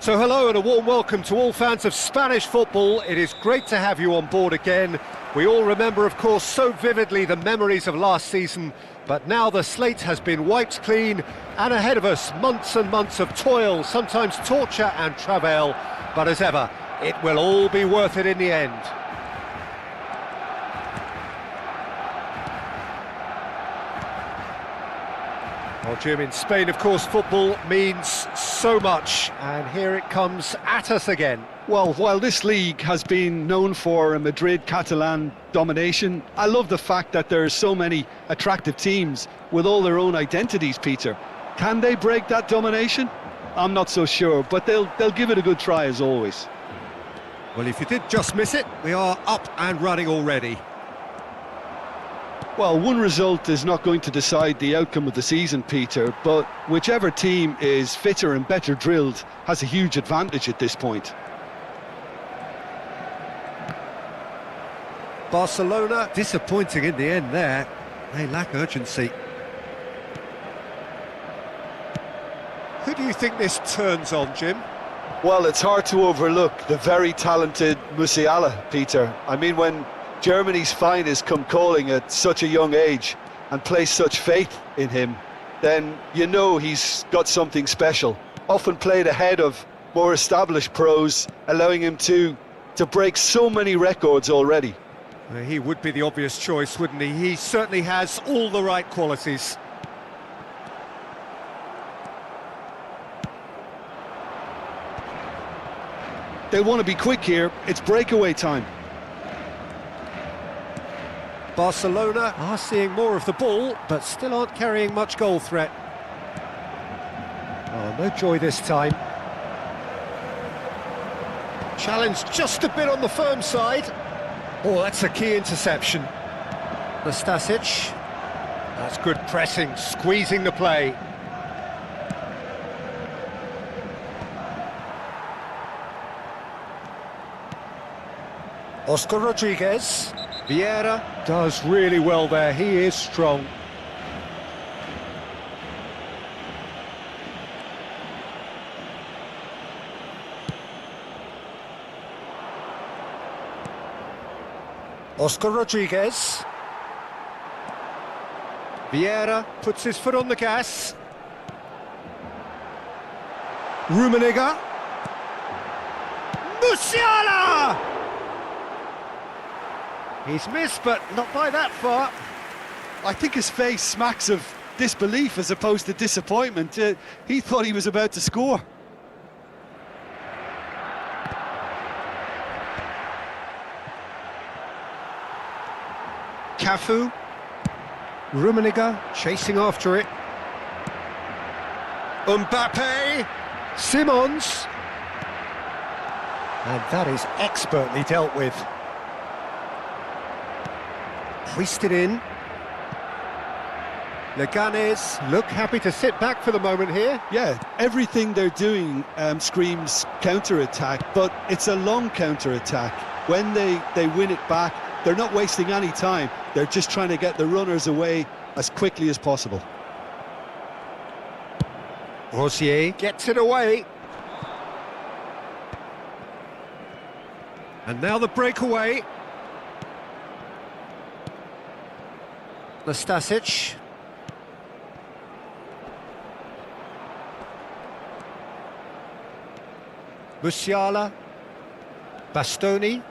So hello and a warm welcome to all fans of Spanish football. It is great to have you on board again. We all remember, of course, so vividly the memories of last season, but now the slate has been wiped clean, and ahead of us, months and months of toil, sometimes torture and travail, but as ever, it will all be worth it in the end. Well, Jim, in Spain, of course, football means so much, and here it comes at us again. Well, while this league has been known for a Madrid-Catalan domination, I love the fact that there are so many attractive teams with all their own identities, Peter. Can they break that domination? I'm not so sure, but they'll give it a good try as always. Well, if you did just miss it, we are up and running already. Well, one result is not going to decide the outcome of the season, Peter, but whichever team is fitter and better drilled has a huge advantage at this point. Barcelona disappointing in the end there. They lack urgency. Who do you think this turns on, Jim? Well, it's hard to overlook the very talented Musiala, Peter. I mean, when Germany's finest come calling at such a young age and place such faith in him, then you know he's got something special. Often played ahead of more established pros, allowing him to break so many records already. He would be the obvious choice, wouldn't he? He certainly has all the right qualities. They want to be quick here. It's breakaway time. Barcelona are seeing more of the ball, but still aren't carrying much goal threat. Oh, no joy this time. Challenge just a bit on the firm side. Oh, that's a key interception. Nastasic. That's good pressing, squeezing the play. Oscar Rodriguez. Vieira does really well there, he is strong. Oscar Rodriguez. Vieira puts his foot on the gas. Rummenigge. Musiala! He's missed, but not by that far. I think his face smacks of disbelief as opposed to disappointment. He thought he was about to score. Cafu. Rummenigge chasing after it. Mbappe. Simons. And that is expertly dealt with. Hoisted in. Leganes look happy to sit back for the moment here. Yeah, everything they're doing screams counter-attack, but it's a long counter-attack. When they win it back, they're not wasting any time. They're just trying to get the runners away as quickly as possible. Rosier gets it away. And now the breakaway. Nastasic. Musiala. Bastoni.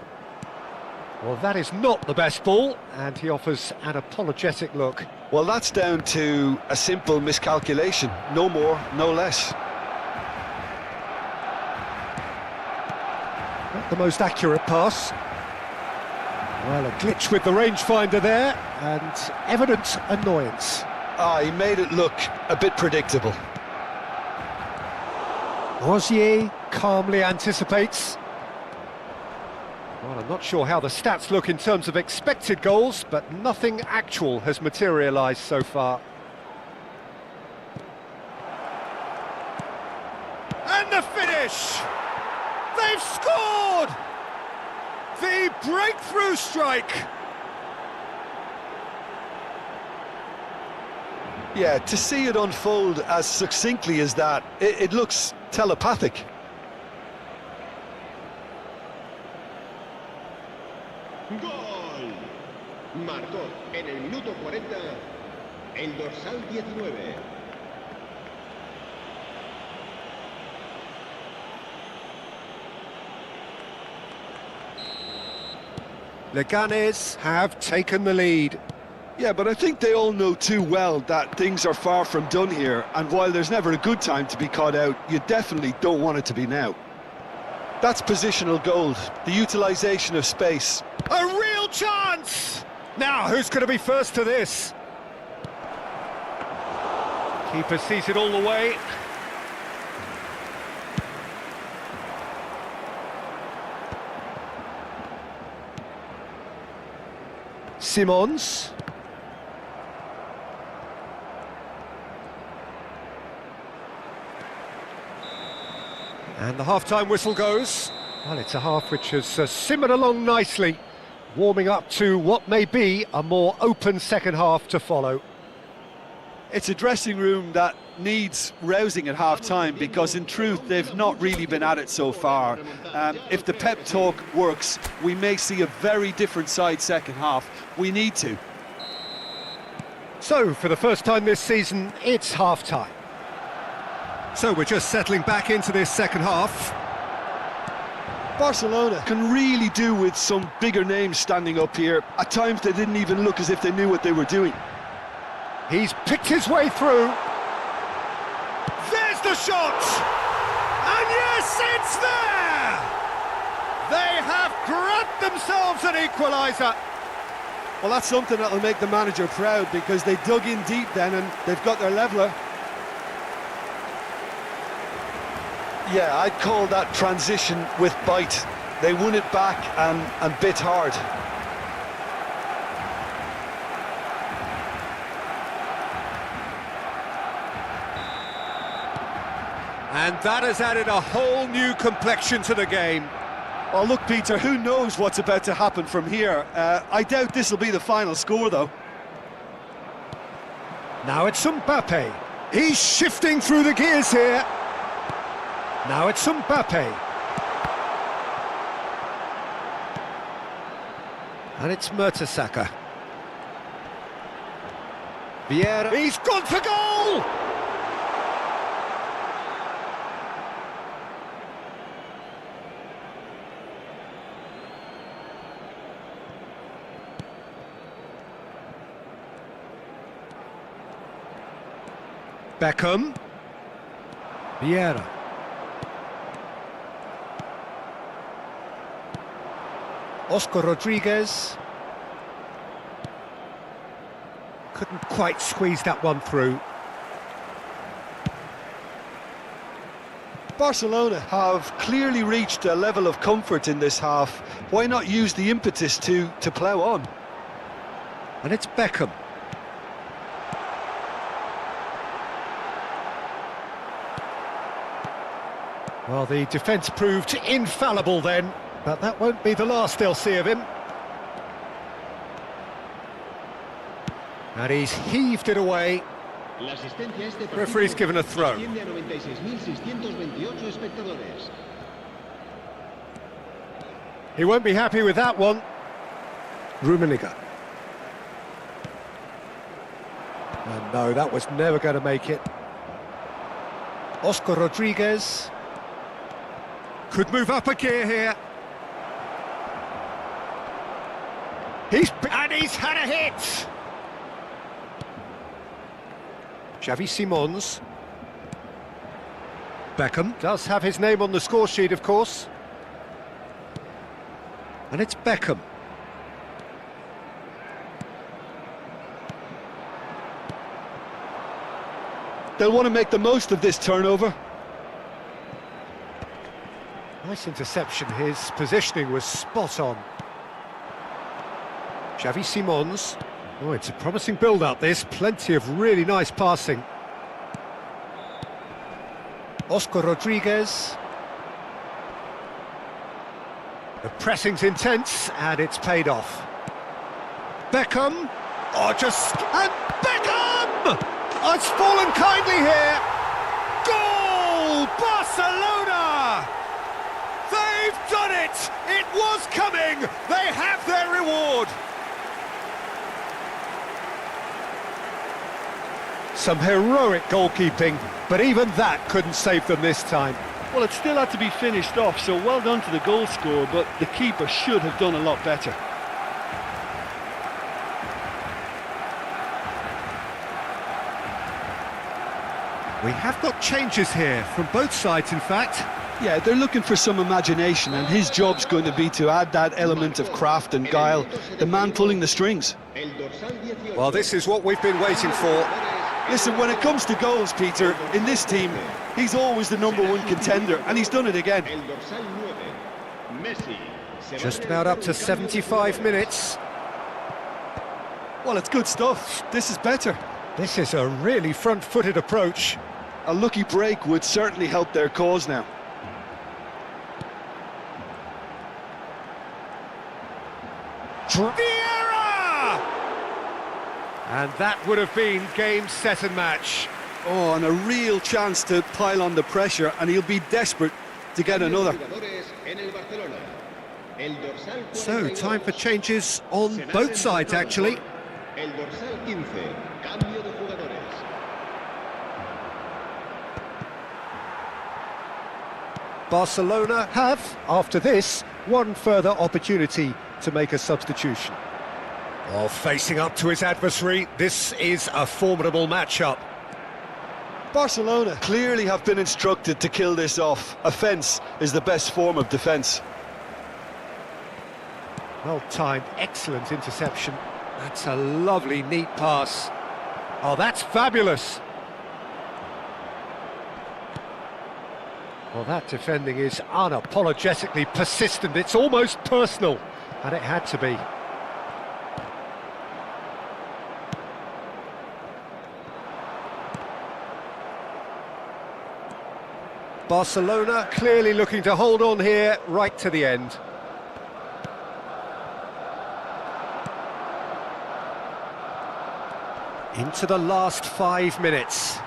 Well, that is not the best ball, and he offers an apologetic look. Well, that's down to a simple miscalculation. No more, no less. Not the most accurate pass. Well, a glitch with the rangefinder there, and evident annoyance. He made it look a bit predictable. Rosier calmly anticipates. Well, I'm not sure how the stats look in terms of expected goals, but nothing actual has materialised so far. And the finish! They've scored! The breakthrough strike! Yeah, to see it unfold as succinctly as that, it looks telepathic. ¡Gol! Marcó en el minuto 40 el dorsal 19. Leganes have taken the lead. Yeah, but I think they all know too well that things are far from done here, and while there's never a good time to be caught out, you definitely don't want it to be now. That's positional gold, the utilisation of space. A real chance! Now, who's going to be first to this? Keeper sees it all the way. Simons. And the half-time whistle goes. Well, it's a half which has simmered along nicely, warming up to what may be a more open second half to follow. It's a dressing room that needs rousing at half-time because, in truth, they've not really been at it so far. If the pep talk works, we may see a very different side second half. We need to. So, for the first time this season, it's half-time. So we're just settling back into this second half. Barcelona can really do with some bigger names standing up here. At times they didn't even look as if they knew what they were doing. He's picked his way through. There's the shot! And yes, it's there! They have grabbed themselves an equaliser. Well, that's something that'll make the manager proud because they dug in deep then and they've got their leveller. Yeah, I'd call that transition with bite. They won it back and bit hard. And that has added a whole new complexion to the game. Well, look, Peter, who knows what's about to happen from here? I doubt this will be the final score, though. Now it's Mbappe. He's shifting through the gears here. Now it's Mbappe. And it's Mertesacker. Vieira. He's gone for goal! Beckham. Vieira. Oscar Rodriguez. Couldn't quite squeeze that one through. Barcelona have clearly reached a level of comfort in this half. Why not use the impetus to plough on? And it's Beckham. Well, the defence proved infallible then, but that won't be the last they'll see of him. And he's heaved it away. Referee's given a throw. He won't be happy with that one. Rummenigge. And no, that was never going to make it. Oscar Rodriguez. Could move up a gear here. He's had a hit! Xavi Simons. Beckham does have his name on the score sheet, of course. And it's Beckham. They'll want to make the most of this turnover. Nice interception, his positioning was spot on. Xavi Simons. Oh, it's a promising build-up this, plenty of really nice passing. Oscar Rodriguez. The pressing's intense, and it's paid off. Beckham. Oh, and Beckham! Oh, it's fallen kindly here. Goal! Barcelona! They've done it! It was coming! They have their reward! scored. Some heroic goalkeeping, but even that couldn't save them this time. Well, it still had to be finished off, so well done to the goal scorer, but the keeper should have done a lot better. We have got changes here, from both sides in fact. Yeah, they're looking for some imagination, and his job's going to be to add that element of craft and guile, the man pulling the strings. Well, this is what we've been waiting for. Listen, when it comes to goals, Peter, in this team, he's always the #1 contender, and he's done it again. Just about up to 75 minutes. Well, it's good stuff. This is better. This is a really front-footed approach. A lucky break would certainly help their cause now. Vieira! And that would have been game, set and match. Oh, and a real chance to pile on the pressure, and he'll be desperate to get another. So, time for changes on both sides, actually. Barcelona have, after this, one further opportunity to make a substitution. While facing up to his adversary, this is a formidable matchup. Barcelona clearly have been instructed to kill this off. Offence is the best form of defence. Well-timed, excellent interception. That's a lovely, neat pass. Oh, that's fabulous. Well, that defending is unapologetically persistent. It's almost personal, and it had to be. Barcelona clearly looking to hold on here right to the end. Into the last 5 minutes.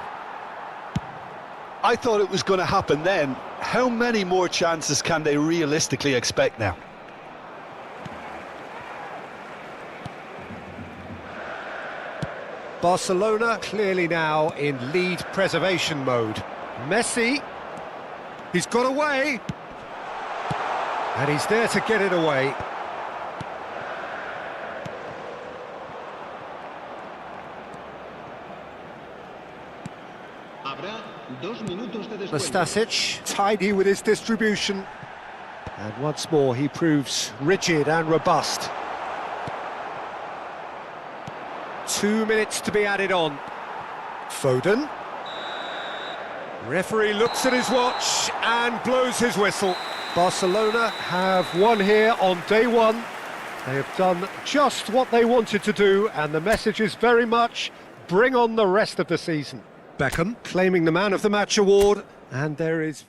I thought it was going to happen then. How many more chances can they realistically expect now? Barcelona clearly now in lead preservation mode. Messi, he's got away. And he's there to get it away. Nastasic, tidy with his distribution. And once more he proves rigid and robust. 2 minutes to be added on. Foden. Referee looks at his watch and blows his whistle. Barcelona have won here on day one. They have done just what they wanted to do, and the message is very much, bring on the rest of the season. Beckham claiming the Man of the Match award, and there is...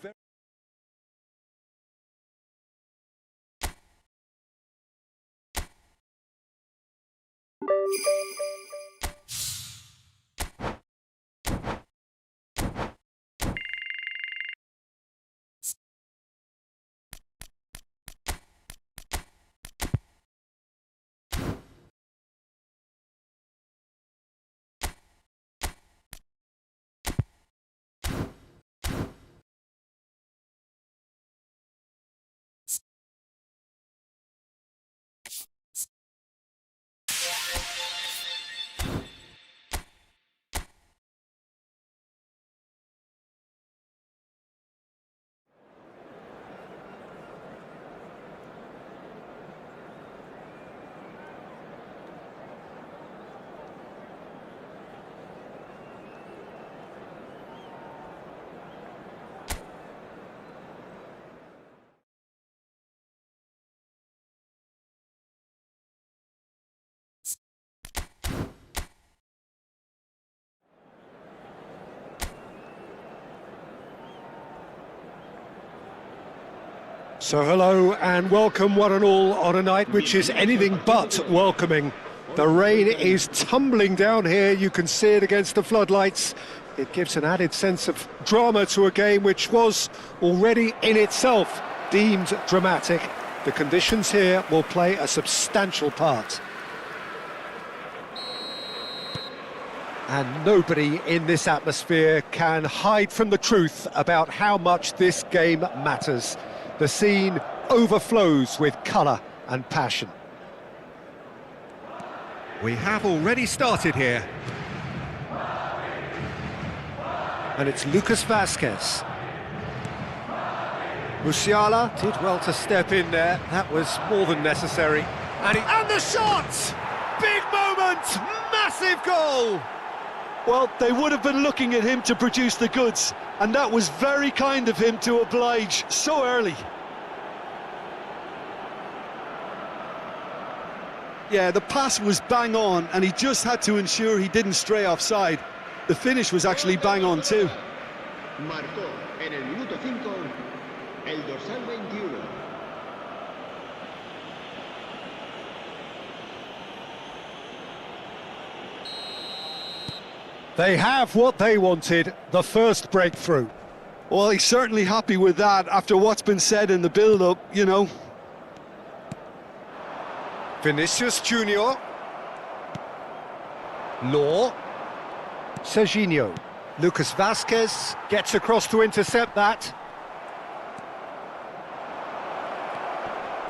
So hello and welcome one and all on a night which is anything but welcoming. The rain is tumbling down here, you can see it against the floodlights. It gives an added sense of drama to a game which was already in itself deemed dramatic. The conditions here will play a substantial part. And nobody in this atmosphere can hide from the truth about how much this game matters. The scene overflows with colour and passion. We have already started here. And it's Lucas Vazquez. Musiala did well to step in there. That was more than necessary. And the shot! Big moment! Massive goal! Well, they would have been looking at him to produce the goods, and that was very kind of him to oblige so early. Yeah, the pass was bang on, and he just had to ensure he didn't stray offside. The finish was actually bang on too. Marcó en el minuto 5 el dorsal 21. They have what they wanted, the first breakthrough. Well, he's certainly happy with that after what's been said in the build-up, you know. Vinicius Junior. Law. Serginho. Lucas Vazquez gets across to intercept that.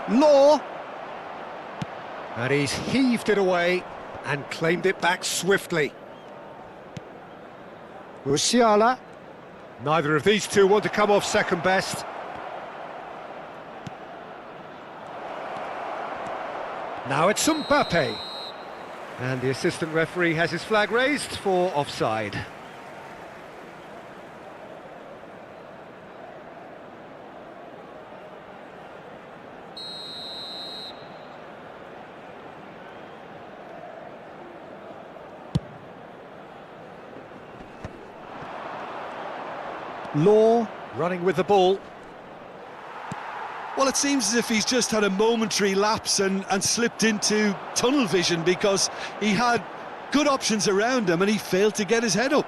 Law. And he's heaved it away and claimed it back swiftly. Musiala. Neither of these two want to come off second best. Now it's Mbappe. And the assistant referee has his flag raised for offside. Law running with the ball. Well, it seems as if he's just had a momentary lapse and slipped into tunnel vision, because he had good options around him and he failed to get his head up.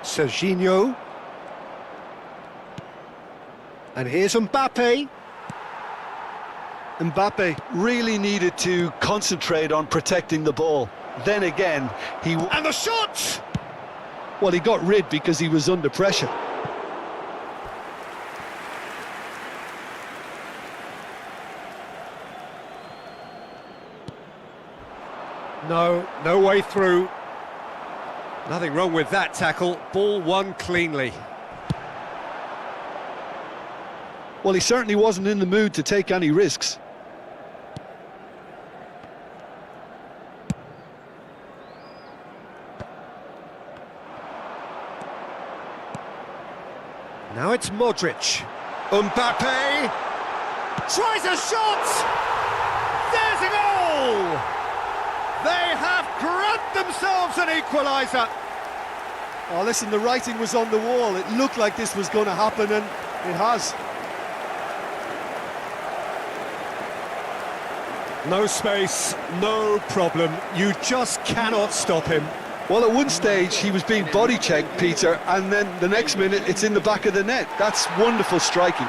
Serginho. And here's Mbappe. Mbappe really needed to concentrate on protecting the ball. Then again, And the shot! well, he got rid because he was under pressure. No way through. Nothing wrong with that tackle. Ball won cleanly. Well, he certainly wasn't in the mood to take any risks. Now it's Modric. Mbappe tries a shot! There's a goal! They have grabbed themselves an equaliser. Oh, listen, the writing was on the wall. It looked like this was going to happen, and it has. No space, no problem. You just cannot stop him. Well, at one stage, he was being body-checked, Peter, and then the next minute, it's in the back of the net. That's wonderful striking.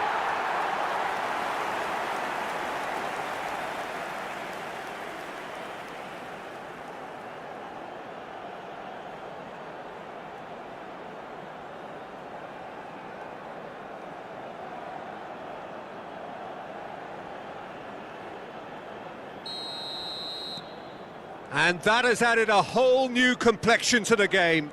And that has added a whole new complexion to the game.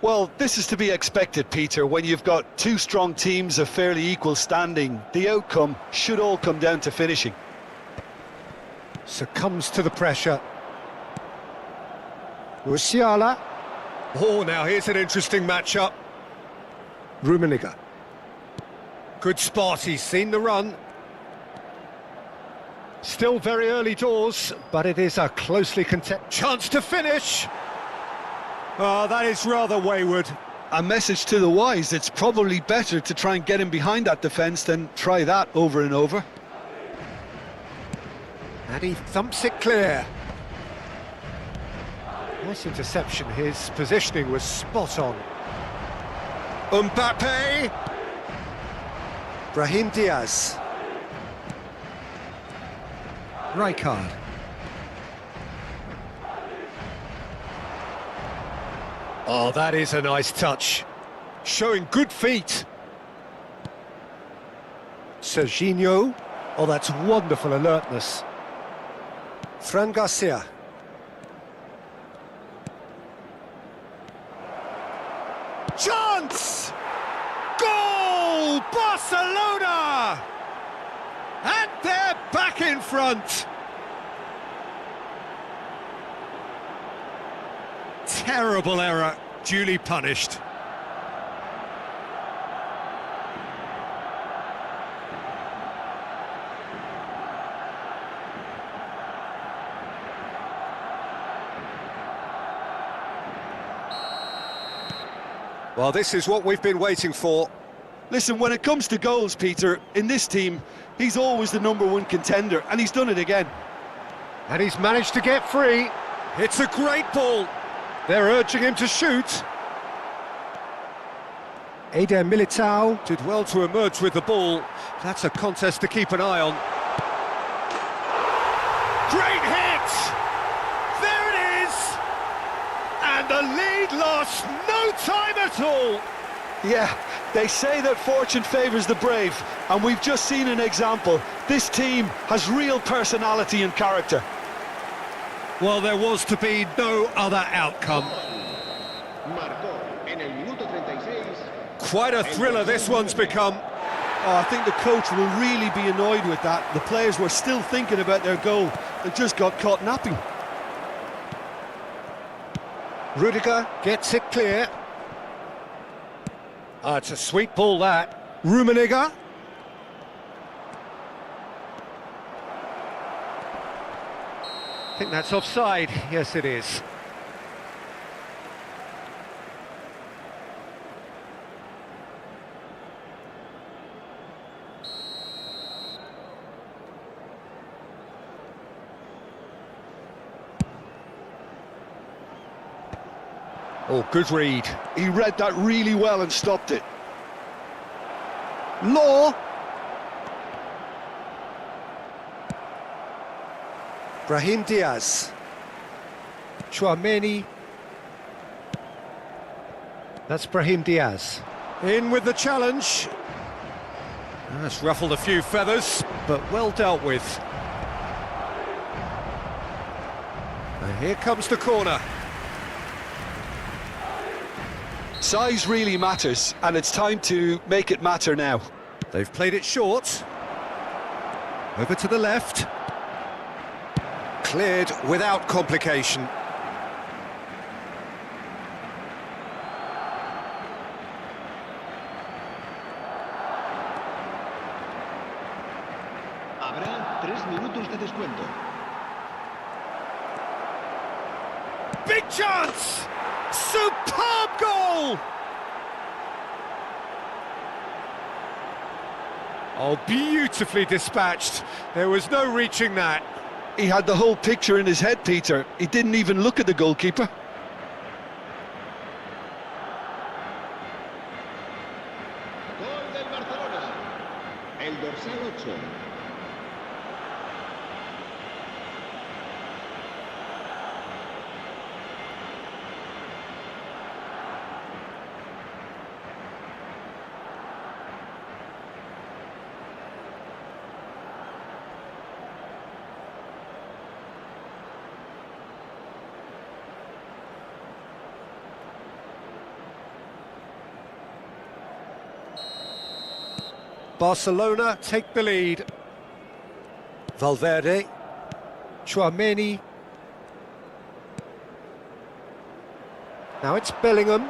Well, this is to be expected, Peter, when you've got two strong teams of fairly equal standing. The outcome should all come down to finishing. Succumbs to the pressure. Musiala. Oh, now here's an interesting matchup. Rummenigge. Good spot, he's seen the run. Still very early doors, but it is a closely contested chance to finish. Oh, that is rather wayward. A message to the wise: it's probably better to try and get him behind that defence than try that over and over. And he thumps it clear. Nice interception, his positioning was spot on. Mbappe! Brahim Diaz. Rijkaard. Oh, that is a nice touch. Showing good feet. Serginho. Oh, that's wonderful alertness. Fran Garcia. Chance! Goal! Barcelona! And they're back in front. Terrible error, duly punished. Well, this is what we've been waiting for. Listen, when it comes to goals, Peter, in this team, he's always the #1 contender, and he's done it again. And he's managed to get free. It's a great ball. They're urging him to shoot. Eder Militao did well to emerge with the ball. That's a contest to keep an eye on. Great hit! There it is! And the lead lost no time at all. Yeah, they say that fortune favours the brave, and we've just seen an example. This team has real personality and character. Well, there was to be no other outcome. Marcó en el minuto 36. Quite a thriller this one's become. Oh, I think the coach will really be annoyed with that. The players were still thinking about their goal and just got caught napping. Rudiger gets it clear. Ah, it's a sweet ball, that. Rummenigge. I think that's offside. Yes, it is. Oh, good read. He read that really well and stopped it. Law. Brahim Diaz. Chouameni. That's Brahim Diaz. In with the challenge. That's ruffled a few feathers, but well dealt with. And here comes the corner. Size really matters, and it's time to make it matter now. They've played it short. Over to the left. Cleared without complication. Habrá 3 minutos de descuento. Big chance! Superb goal! Oh, beautifully dispatched. There was no reaching that. He had the whole picture in his head, Peter. He didn't even look at the goalkeeper. Gol del Barcelona. El dorsal 8. Barcelona take the lead. Valverde. Chouameni. Now it's Bellingham.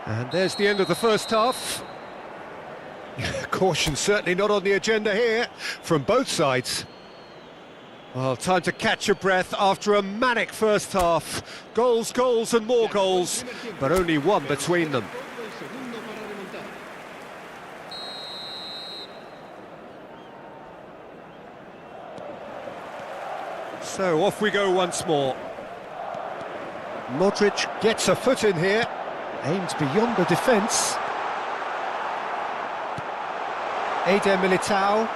And there's the end of the first half. Caution certainly not on the agenda here from both sides. Well, time to catch your breath after a manic first half. Goals, goals and more goals, but only one between them. So off we go once more. Modric gets a foot in here, aimed beyond the defence. Eder Militao.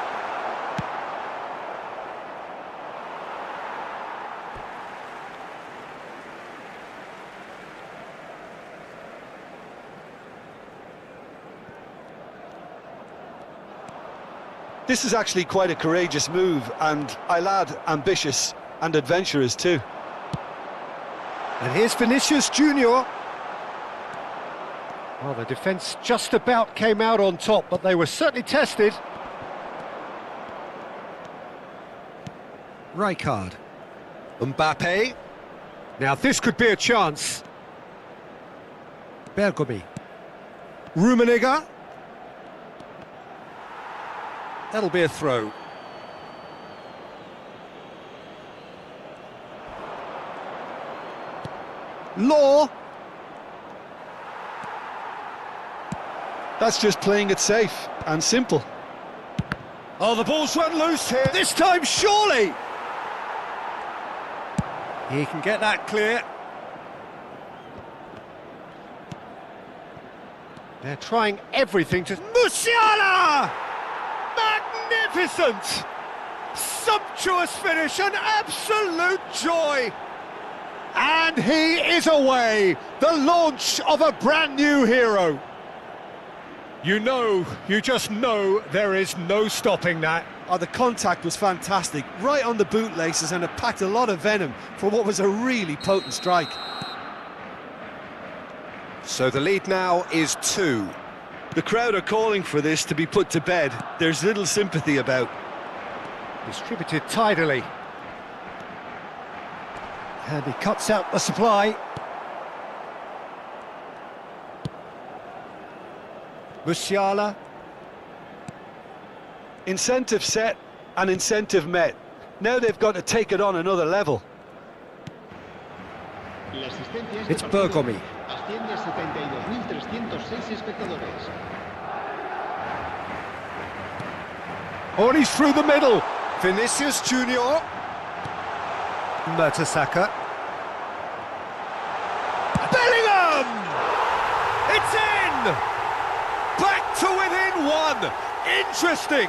This is actually quite a courageous move, and I'll add ambitious and adventurous too. And here's Vinicius Junior. Well, the defence just about came out on top, but they were certainly tested. Rijkaard. Mbappe. Now this could be a chance. Bergomi. Rummenigge. That'll be a throw. Law. That's just playing it safe and simple. Oh, the ball's run loose here. This time, surely. He can get that clear. They're trying everything to... Musiala! Magnificent! Sumptuous finish, an absolute joy! And he is away! The launch of a brand new hero! You just know there is no stopping that. Oh, the contact was fantastic, right on the bootlaces, and it packed a lot of venom for what was a really potent strike. So the lead now is 2. The crowd are calling for this to be put to bed. There's little sympathy about. Distributed tidily. And he cuts out the supply. Musiala. Incentive set and incentive met. Now they've got to take it on another level. It's Bergomi. Asciende a 72.306 espectadores. Oh, and he's through the middle. Vinicius Junior. Mertesacker. Bellingham! It's in! Back to within 1. Interesting.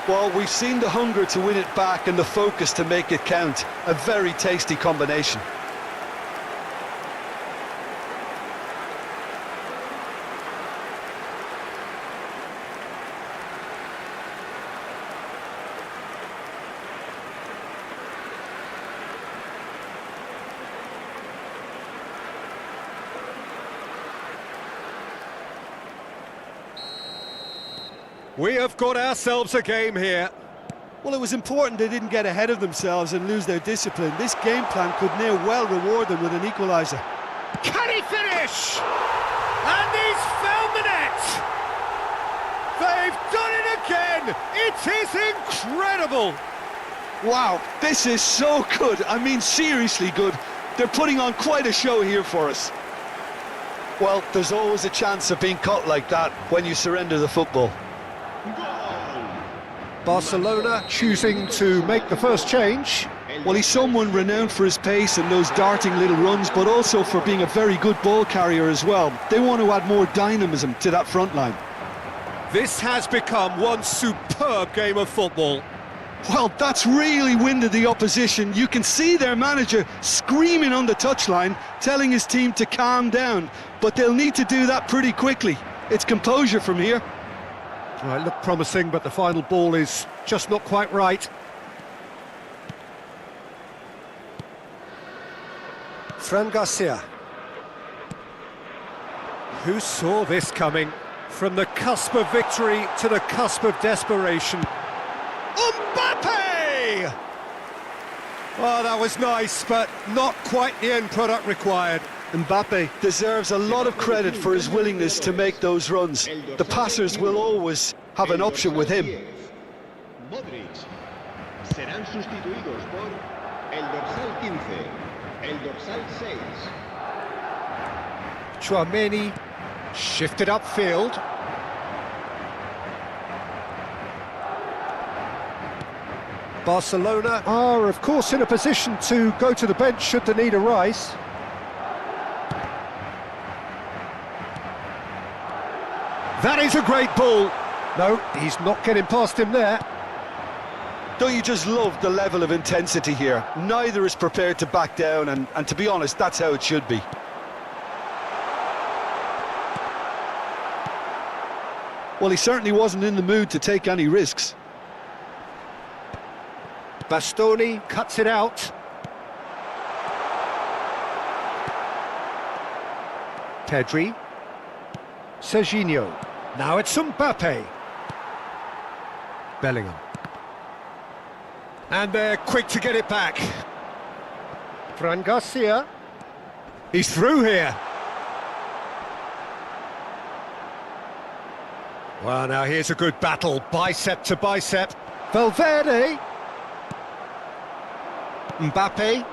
Well, we've seen the hunger to win it back and the focus to make it count. A very tasty combination. We have got ourselves a game here. Well, it was important they didn't get ahead of themselves and lose their discipline. This game plan could now well reward them with an equaliser. Can he finish? And he's found the net! They've done it again! It is incredible! Wow, this is so good. I mean, seriously good. They're putting on quite a show here for us. Well, there's always a chance of being caught like that when you surrender the football. Barcelona choosing to make the first change. Well, he's someone renowned for his pace and those darting little runs, but also for being a very good ball carrier as well. They want to add more dynamism to that front line. This has become one superb game of football. Well, that's really winded the opposition. You can see their manager screaming on the touchline, telling his team to calm down. But they'll need to do that pretty quickly. It's composure from here. Well, it looked promising, but the final ball is just not quite right. Fran Garcia. Who saw this coming? From the cusp of victory to the cusp of desperation. Mbappe! Well, that was nice, but not quite the end product required. Mbappe deserves a lot of credit for his willingness to make those runs. The passers will always have an option with him. Modric. Serán sustituidos por el dorsal 15, el dorsal 6. Tchouaméni shifted Barcelona are, of course, in a position to go to the bench should the need arise. That is a great ball. No, he's not getting past him there. Don't you just love the level of intensity here? Neither is prepared to back down, and to be honest, that's how it should be. Well, he certainly wasn't in the mood to take any risks. Bastoni cuts it out. Pedri. Serginho. Now it's Mbappe. Bellingham. And they're quick to get it back. Fran Garcia. He's through here. Well, now here's a good battle, bicep to bicep. Valverde. Mbappe.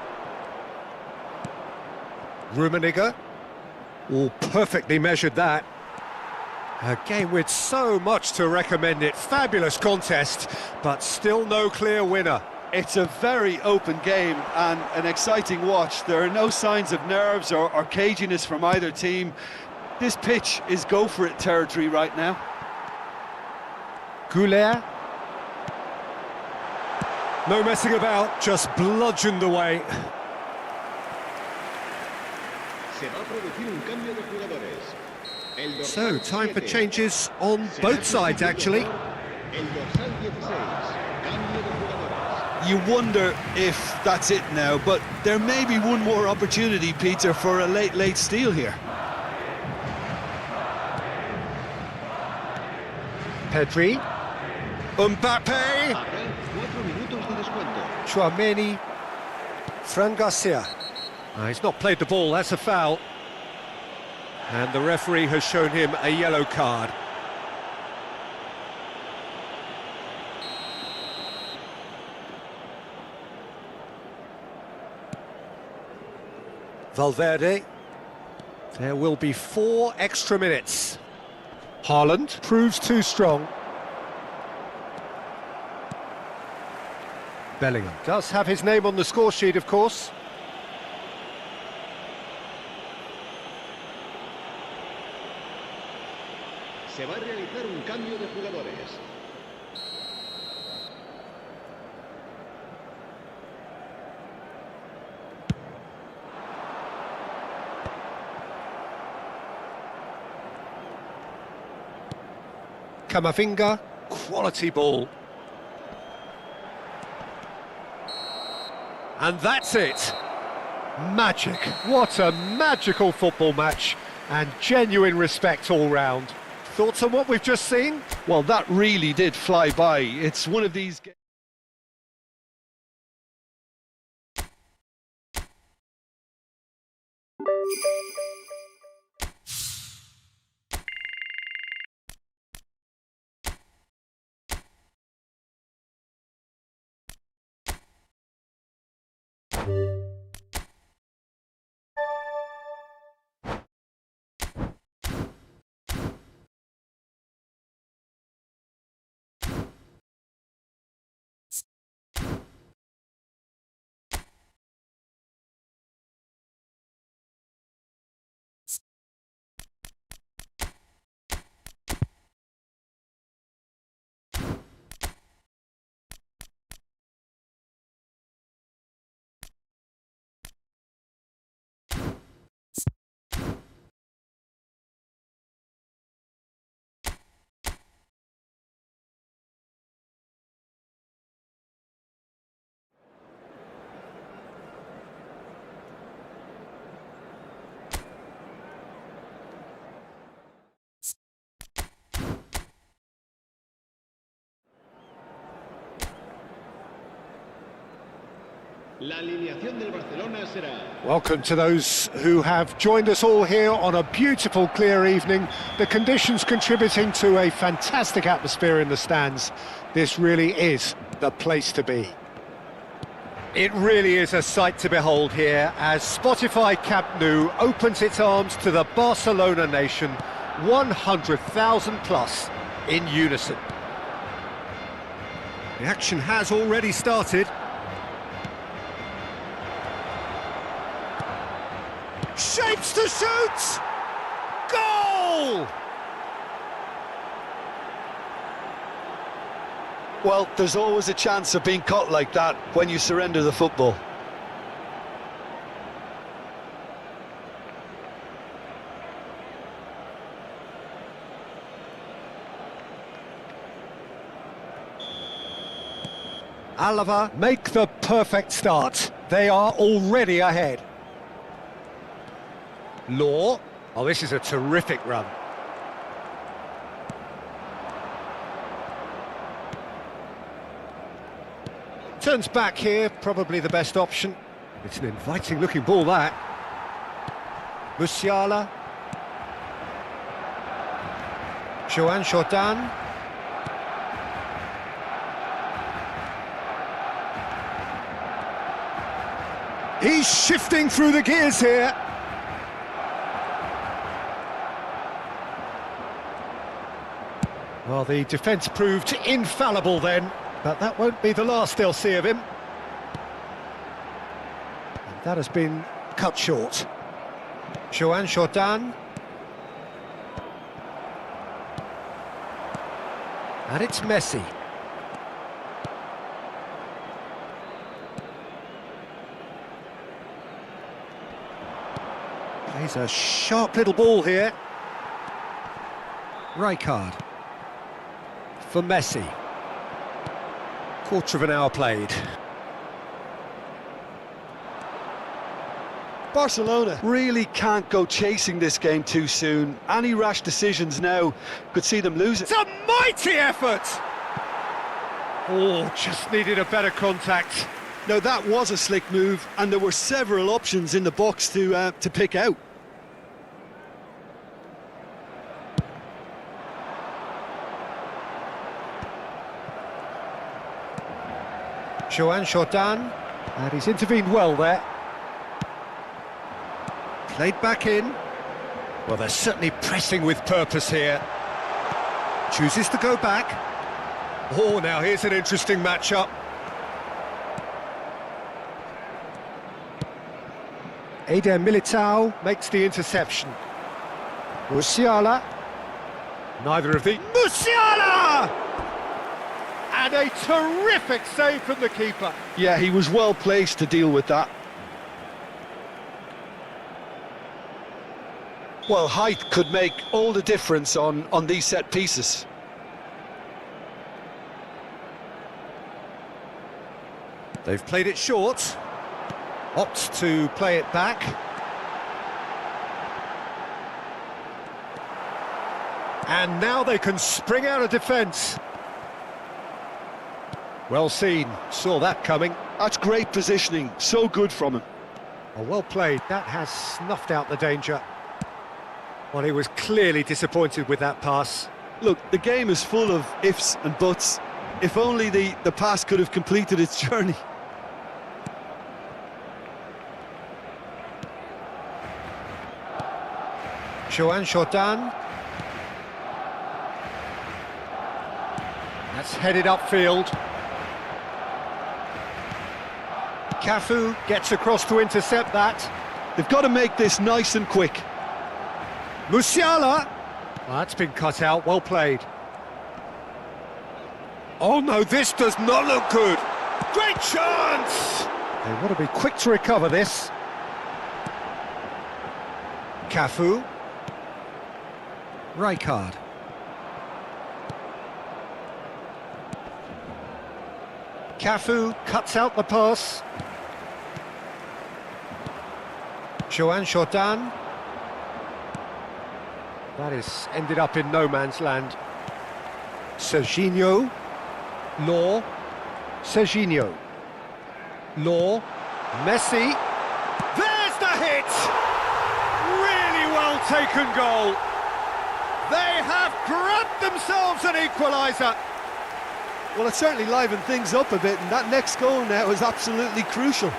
Rummenigge. Oh, perfectly measured that. A game with so much to recommend it. Fabulous contest, but still no clear winner. It's a very open game and an exciting watch. There are no signs of nerves or caginess from either team. This pitch is go-for-it territory right now. Goulet. No messing about, just bludgeoned away. Se va a producir un cambio de jugadores. So, time for changes on both sides, actually. El dorsal 16, cambio de jugadores. You wonder if that's it now, but there may be one more opportunity, Peter, for a late steal here. Pedri. Mbappe. Habrá 4 minutos de descuento. Chouameni. Fran Garcia. He's not played the ball, that's a foul. And the referee has shown him a yellow card. Valverde. There will be 4 extra minutes. Haaland proves too strong. Bellingham does have his name on the score sheet, of course. Se va a realizar un cambio de jugadores. Camavinga, quality ball. And that's it. Magic. What a magical football match. And genuine respect all round. Thoughts on what we've just seen? Well, that really did fly by. It's one of these... La alineación del Barcelona será... Welcome to those who have joined us all here on a beautiful, clear evening. The conditions contributing to a fantastic atmosphere in the stands. This really is the place to be. It really is a sight to behold here as Spotify Camp Nou opens its arms to the Barcelona nation, 100,000 plus in unison. The action has already started. Shapes to shoot! Goal! Well, there's always a chance of being caught like that when you surrender the football. Alava make the perfect start. They are already ahead. Law. Oh, this is a terrific run. Turns back here, probably the best option. It's an inviting looking ball, that. Musiala. Joan Jordan. He's shifting through the gears here. Well, the defence proved infallible then, but that won't be the last they'll see of him. And that has been cut short. Joan Jordan. And it's Messi. Plays a sharp little ball here. Rijkaard. For Messi. Quarter of an hour played. Barcelona really can't go chasing this game too soon. Any rash decisions now could see them lose it. It's a mighty effort! Oh, just needed a better contact. Now that was a slick move, and there were several options in the box to pick out. Joan Jordan, and he's intervened well there. Played back in. Well, they're certainly pressing with purpose here. Chooses to go back. Oh, now here's an interesting matchup. Eder Militao makes the interception. Musiala. Neither of the... Musiala! And a terrific save from the keeper. Yeah, he was well placed to deal with that. Well, height could make all the difference on these set pieces. They've played it short. Opts to play it back. And now they can spring out of defence. Well seen, saw that coming. That's great positioning, so good from him. Oh, well played, that has snuffed out the danger. Well, he was clearly disappointed with that pass. Look, the game is full of ifs and buts. If only the pass could have completed its journey. Joan Jordan. That's headed upfield. Cafu gets across to intercept that. They've got to make this nice and quick. Musiala! Well, that's been cut out, well played. Oh no, this does not look good! Great chance! They want to be quick to recover this. Cafu. Rijkaard. Cafu cuts out the pass. Joan Jordan. That is ended up in no man's land. Serginho. Law. Serginho. Law. Messi. There's the hit! Really well taken goal. They have grabbed themselves an equaliser. Well, it certainly livened things up a bit, and that next goal now is absolutely crucial.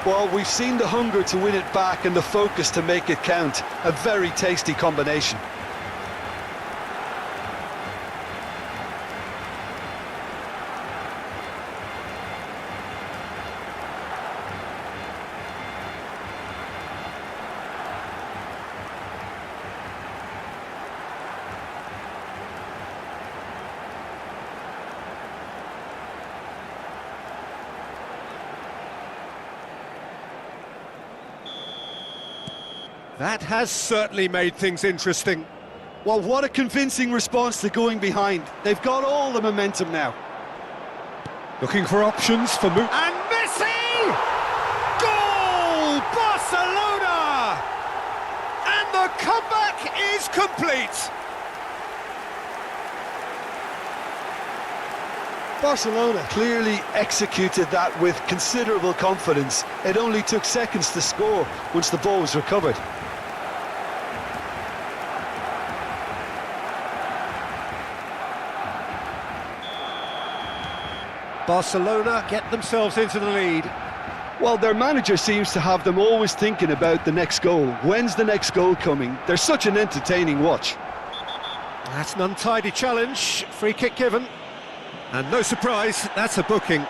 Well, we've seen the hunger to win it back and the focus to make it count. A very tasty combination. That has certainly made things interesting. Well, what a convincing response to going behind. They've got all the momentum now. Looking for options for move. And Messi! Goal! Barcelona! And the comeback is complete. Barcelona clearly executed that with considerable confidence. It only took seconds to score once the ball was recovered. Barcelona get themselves into the lead. Well, their manager seems to have them always thinking about the next goal. When's the next goal coming? They're such an entertaining watch. That's an untidy challenge. Free kick given. And no surprise, that's a booking.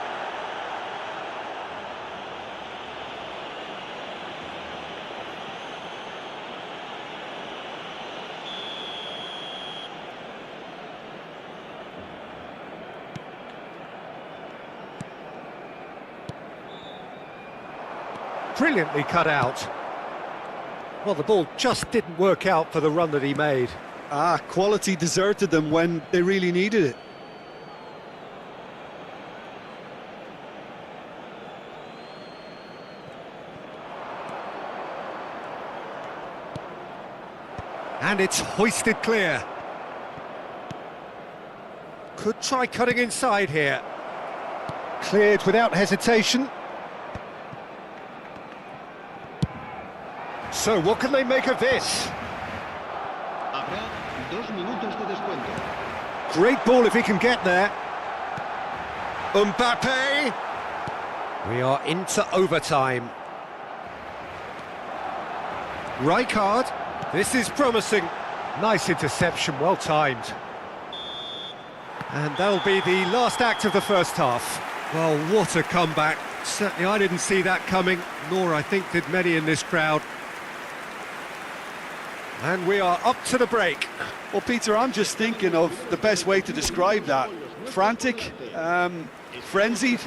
Brilliantly cut out. Well, the ball just didn't work out for the run that he made. Quality deserted them when they really needed it. And it's hoisted clear. Could try cutting inside here. Cleared without hesitation. So what can they make of this? Habrá 2 minutos de descuento. Great ball if he can get there. Mbappe! We are into overtime. Rijkaard. This is promising. Nice interception, well timed. And that'll be the last act of the first half. Well, what a comeback. Certainly I didn't see that coming, nor I think did many in this crowd. And we are up to the break. Well, Peter, I'm just thinking of the best way to describe that. Frantic, frenzied.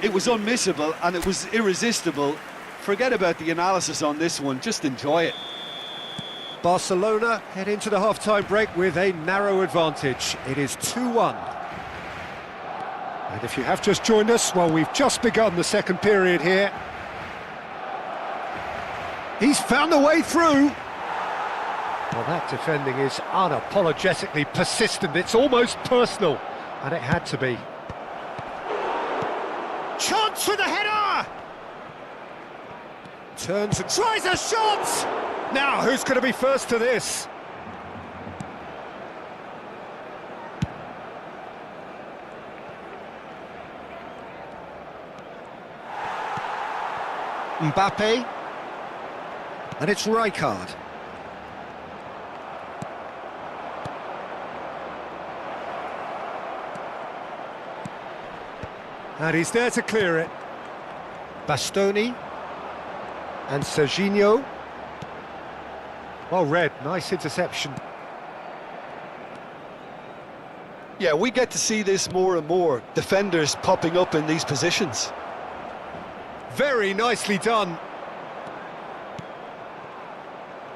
It was unmissable and it was irresistible. Forget about the analysis on this one, just enjoy it. Barcelona head into the half-time break with a narrow advantage. It is 2-1. And if you have just joined us, well, we've just begun the second period here. He's found a way through. Well, that defending is unapologetically persistent. It's almost personal, and it had to be. Chance for the header! Turns and tries a shot! Now, who's going to be first to this? Mbappe. And it's Rijkaard. And he's there to clear it. Bastoni. And Serginho. Well read, nice interception. Yeah, we get to see this more and more. Defenders popping up in these positions. Very nicely done.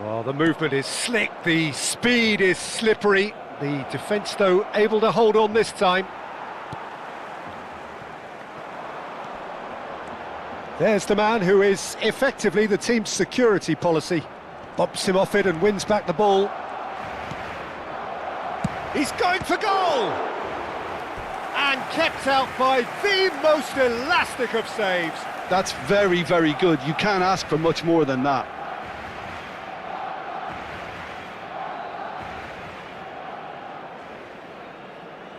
Well, the movement is slick, the speed is slippery. The defence, though, able to hold on this time. There's the man who is effectively the team's security policy. Bumps him off it and wins back the ball. He's going for goal! And kept out by the most elastic of saves. That's very, very good. You can't ask for much more than that.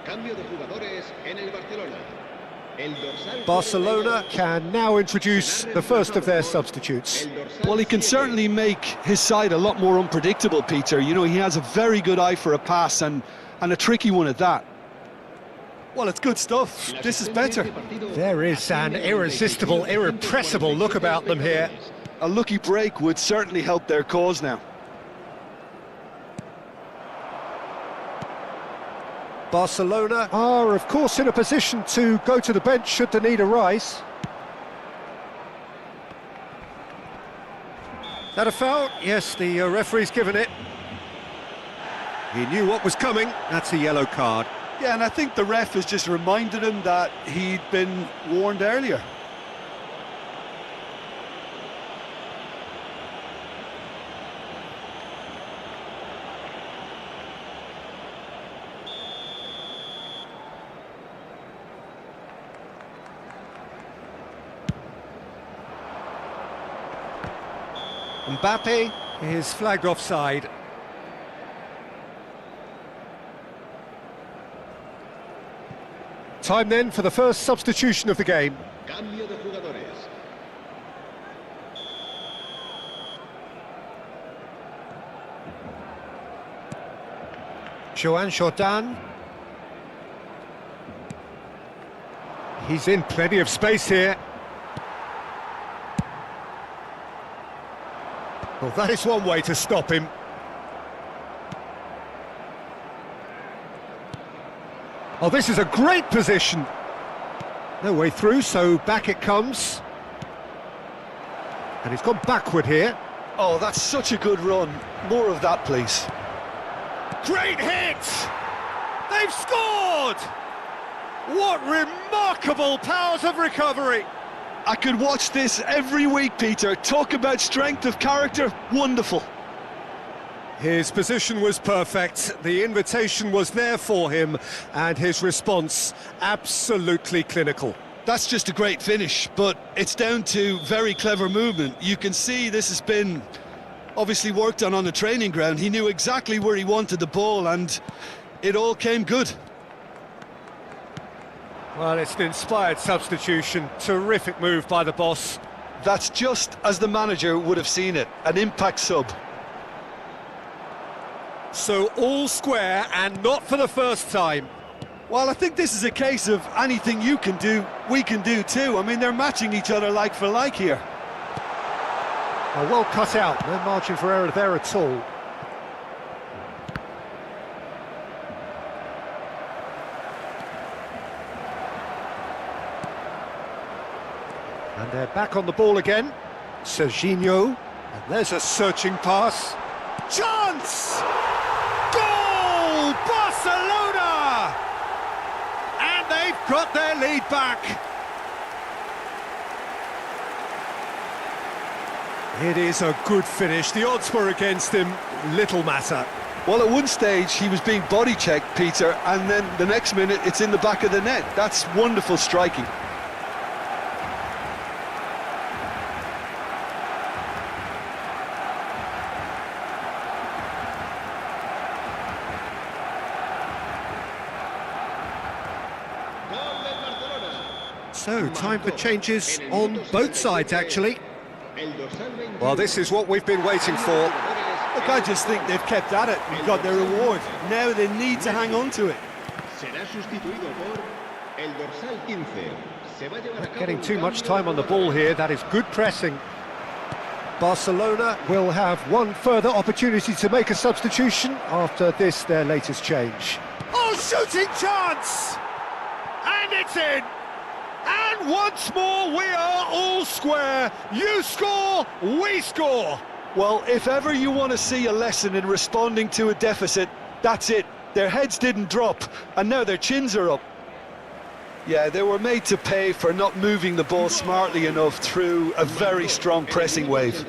Cambio de jugadores en el Barcelona. Barcelona can now introduce the first of their substitutes. Well, he can certainly make his side a lot more unpredictable, Peter. You know, he has a very good eye for a pass and a tricky one at that. Well, it's good stuff. This is better. There is an irresistible, irrepressible look about them here. A lucky break would certainly help their cause now. Barcelona are, of course, in a position to go to the bench should the need arise. That a foul? Yes, the referee's given it. He knew what was coming. That's a yellow card. Yeah, and I think the ref has just reminded him that he'd been warned earlier. Mbappe is flagged offside. Time then for the first substitution of the game. Cambio de jugadores. Joan Jordan. He's in plenty of space here. Well, that is one way to stop him. Oh, this is a great position. No way through, so back it comes. And he's gone backward here. Oh, that's such a good run. More of that, please. Great hit! They've scored! What remarkable powers of recovery! I could watch this every week, Peter. Talk about strength of character. Wonderful. His position was perfect, the invitation was there for him, and his response absolutely clinical. That's just a great finish, but it's down to very clever movement. You can see this has been obviously worked on the training ground. He knew exactly where he wanted the ball, and it all came good. Well, it's an inspired substitution, terrific move by the boss. That's just as the manager would have seen it, an impact sub. So all square, and not for the first time. Well, I think this is a case of anything you can do, we can do too. I mean, they're matching each other like for like here. Well cut out, no margin for error there at all. And they're back on the ball again. Serginho, and there's a searching pass. Chance! Goal! Barcelona! And they've got their lead back. It is a good finish. The odds were against him. Little matter. Well, at one stage he was being body checked, Peter, and then the next minute it's in the back of the net. That's wonderful striking. So, time for changes on both sides, actually. Well, this is what we've been waiting for. Look, I just think they've kept at it and got their reward. Now they need to hang on to it. Not getting too much time on the ball here. That is good pressing. Barcelona will have one further opportunity to make a substitution after this, their latest change. Oh, shooting chance! And it's in! And once more, we are all square. You score, we score. Well, if ever you want to see a lesson in responding to a deficit, that's it. Their heads didn't drop, and now their chins are up. Yeah, they were made to pay for not moving the ball smartly enough through a very strong pressing wave.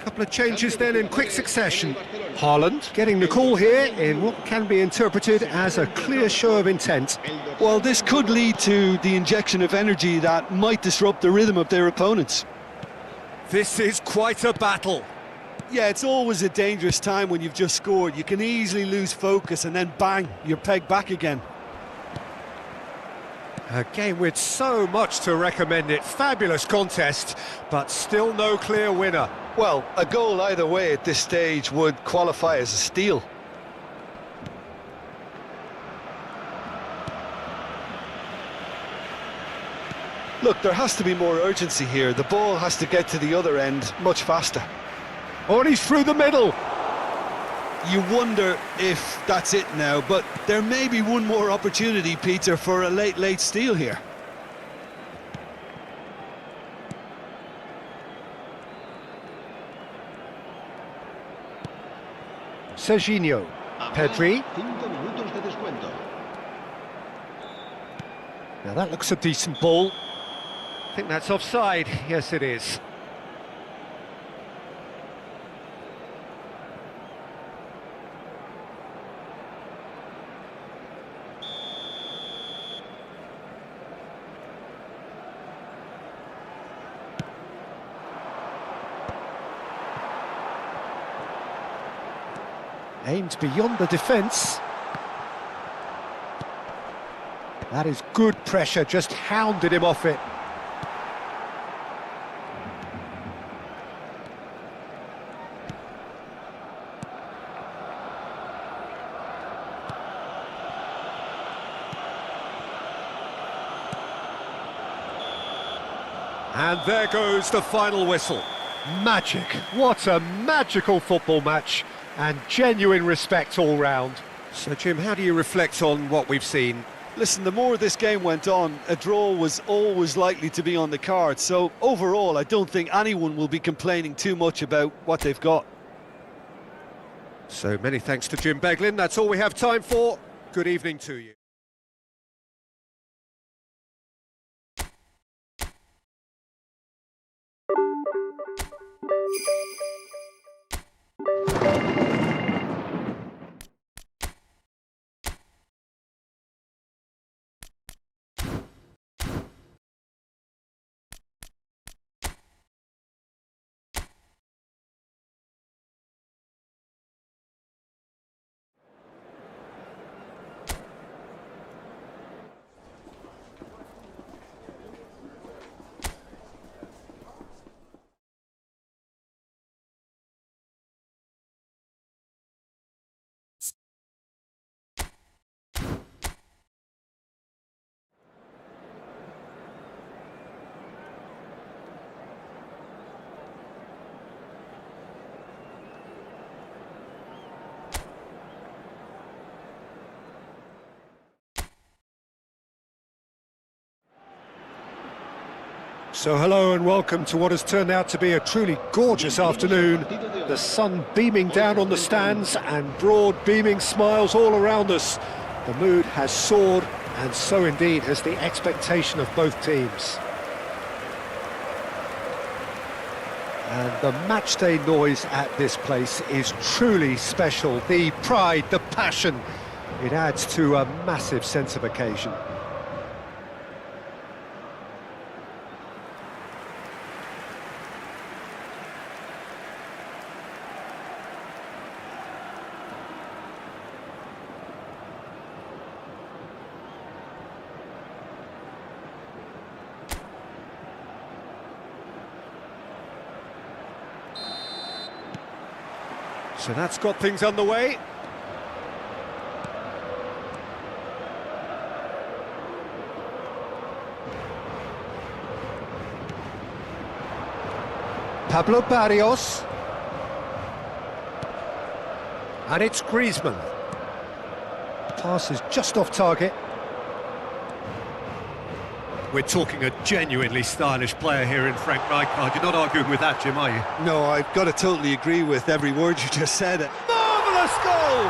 Couple of changes then in quick succession. Haaland getting the call here in what can be interpreted as a clear show of intent. Well, this could lead to the injection of energy that might disrupt the rhythm of their opponents. This is quite a battle. Yeah, it's always a dangerous time when you've just scored. You can easily lose focus and then bang, you're pegged back again. A game with so much to recommend it. Fabulous contest, but still no clear winner. Well, a goal either way at this stage would qualify as a steal. Look, there has to be more urgency here. The ball has to get to the other end much faster. Oh, and he's through the middle. You wonder if that's it now, but there may be one more opportunity, Peter, for a late steal here. Serginho. Pedri. 5 minutos de descuento. Now that looks a decent ball. I think that's offside. Yes, it is. Aimed beyond the defence. That is good pressure, just hounded him off it. And there goes the final whistle. Magic. What a magical football match. And genuine respect all round. So, Jim, how do you reflect on what we've seen? Listen, the more this game went on, a draw was always likely to be on the card. So, overall, I don't think anyone will be complaining too much about what they've got. So, many thanks to Jim Beglin. That's all we have time for. Good evening to you. So hello and welcome to what has turned out to be a truly gorgeous afternoon. The sun beaming down on the stands and broad beaming smiles all around us. The mood has soared, and so indeed has the expectation of both teams. And the matchday noise at this place is truly special. The pride, the passion, it adds to a massive sense of occasion. So that's got things underway. Pablo Barrios. And it's Griezmann. Pass is just off target. We're talking a genuinely stylish player here in Frank Rijkaard. You're not arguing with that, Jim, are you? No, I've got to totally agree with every word you just said. Marvellous goal!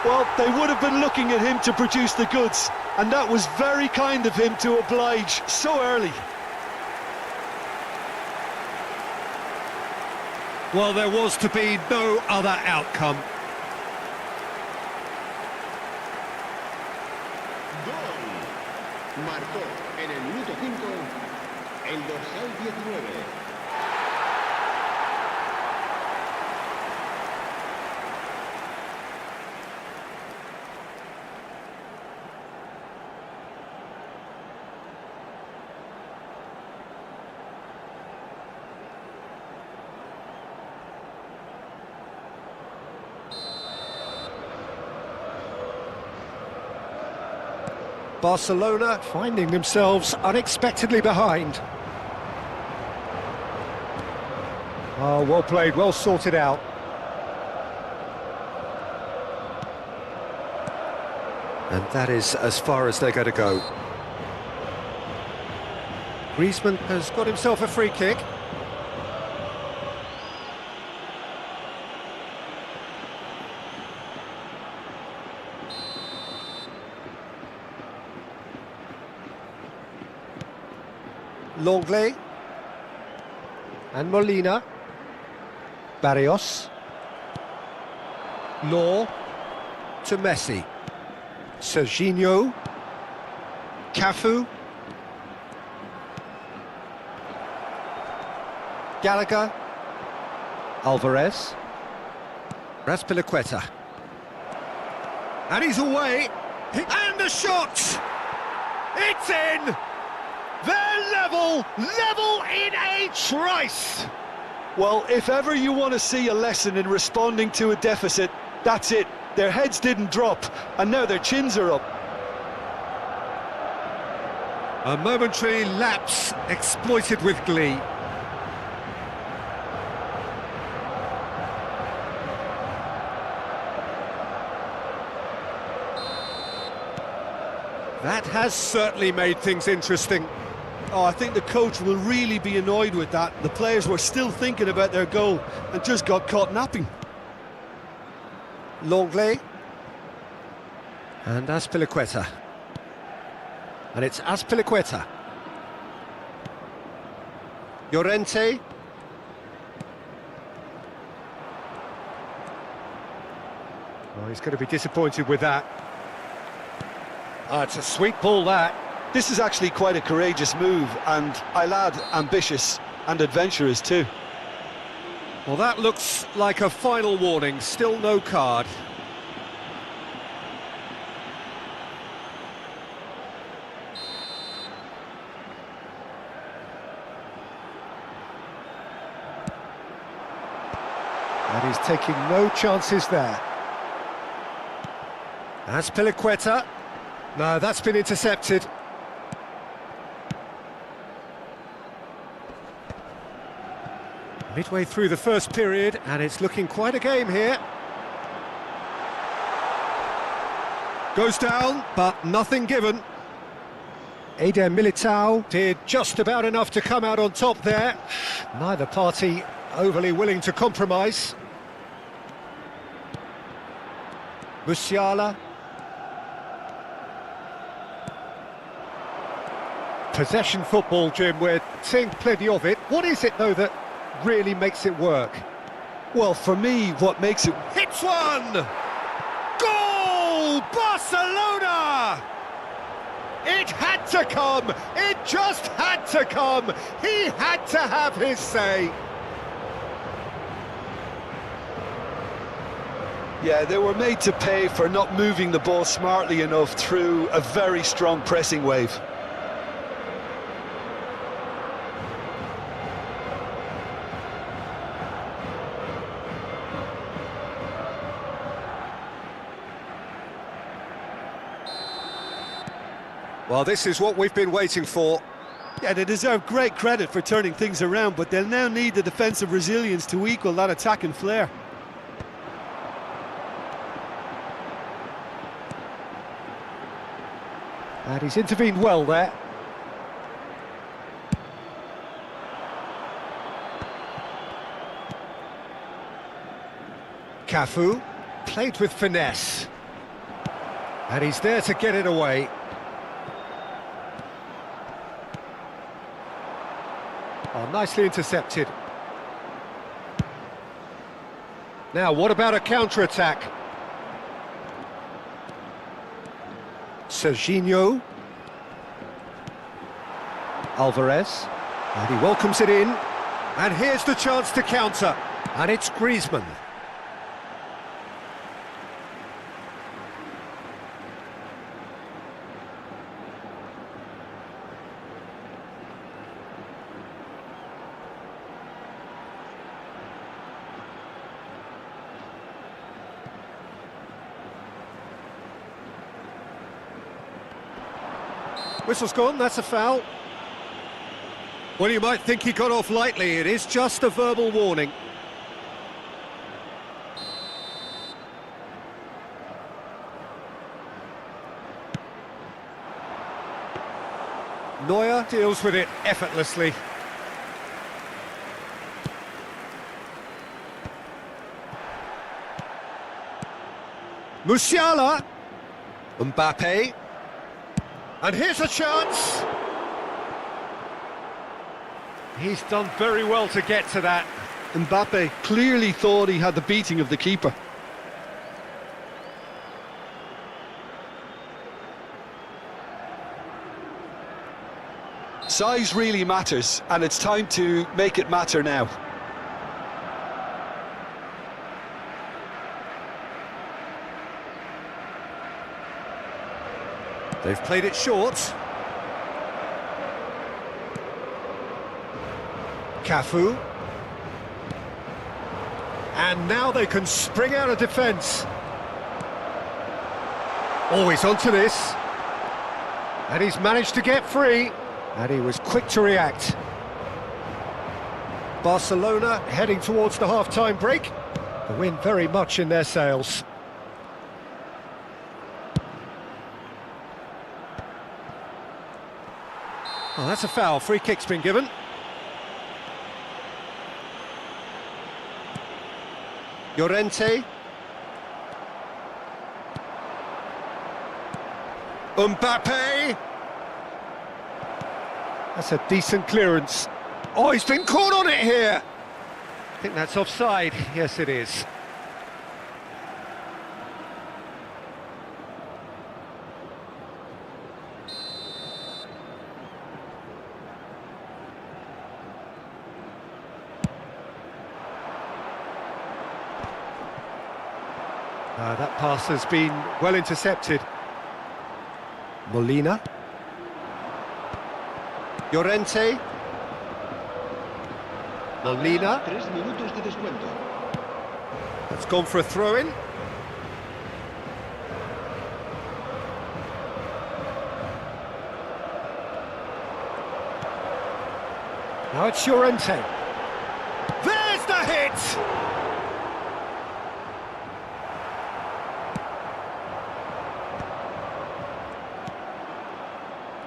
Well, they would have been looking at him to produce the goods, and that was very kind of him to oblige so early. Well, there was to be no other outcome. Gol. Marcó en el minuto 5 el dorsal 19. Barcelona finding themselves unexpectedly behind. Oh, well played, well sorted out. And that is as far as they're going to go. Griezmann has got himself a free kick. Longley. And Molina. Barrios. Law. To Messi. Serginho. Cafu. Gallagher. Alvarez. Raspilicueta. And he's away. And the shot! It's in! They're level in a trice! Well, if ever you want to see a lesson in responding to a deficit, that's it. Their heads didn't drop, and now their chins are up. A momentary lapse exploited with glee. That has certainly made things interesting. Oh, I think the coach will really be annoyed with that. The players were still thinking about their goal and just got caught napping. Longley. And Azpilicueta. And it's Azpilicueta. Llorente. Oh, he's going to be disappointed with that. Oh, it's a sweet ball, that. This is actually quite a courageous move, and I'll add ambitious and adventurous too. Well, that looks like a final warning. Still no card. And he's taking no chances there. Azpilicueta. No, that's been intercepted. Midway through the first period, and it's looking quite a game here. Goes down, but nothing given. Eder Militao did just about enough to come out on top there. Neither party overly willing to compromise. Musiala. Possession football, Jim, we're seeing plenty of it. What is it, though, that really makes it work? Well, for me, what makes it... Hits one! Goal! Barcelona! It had to come! It just had to come! He had to have his say! Yeah, they were made to pay for not moving the ball smartly enough through a very strong pressing wave. Well, this is what we've been waiting for. Yeah, they deserve great credit for turning things around, but they'll now need the defensive resilience to equal that attacking flair. And he's intervened well there. Cafu, played with finesse. And he's there to get it away. Oh, nicely intercepted. Now, what about a counter-attack? Serginho. Alvarez. And he welcomes it in. And here's the chance to counter. And it's Griezmann. Whistle's gone, that's a foul. Well, you might think he got off lightly. It is just a verbal warning. Neuer deals with it effortlessly. Musiala. Mbappe. And here's a chance. He's done very well to get to that. Mbappe clearly thought he had the beating of the keeper. Size really matters, and it's time to make it matter now. They've played it short. Cafu. And now they can spring out of defence. Always onto this. And he's managed to get free. And he was quick to react. Barcelona heading towards the half-time break. The wind very much in their sails. Oh, that's a foul. Free kick's been given. Llorente. Mbappe. That's a decent clearance. Oh, he's been caught on it here. I think that's offside. Yes, it is. That pass has been well intercepted. Molina. Llorente. Molina. 3 minutos de descuento. That's gone for a throw-in. Now it's Llorente. There's the hit!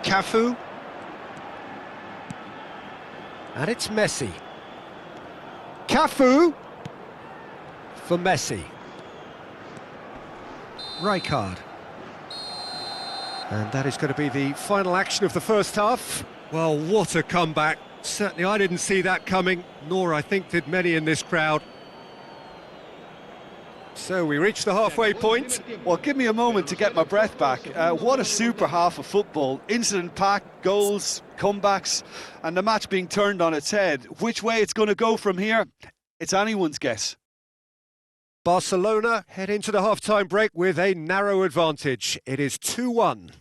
Cafu. And it's Messi. Cafu for Messi. Rijkaard. And that is going to be the final action of the first half. Well, what a comeback. Certainly I didn't see that coming, nor I think did many in this crowd. So we reached the halfway point. Well, give me a moment to get my breath back. What a super half of football. Incident-packed, goals, comebacks, and the match being turned on its head. Which way it's going to go from here, it's anyone's guess. Barcelona head into the half-time break with a narrow advantage. It is 2-1.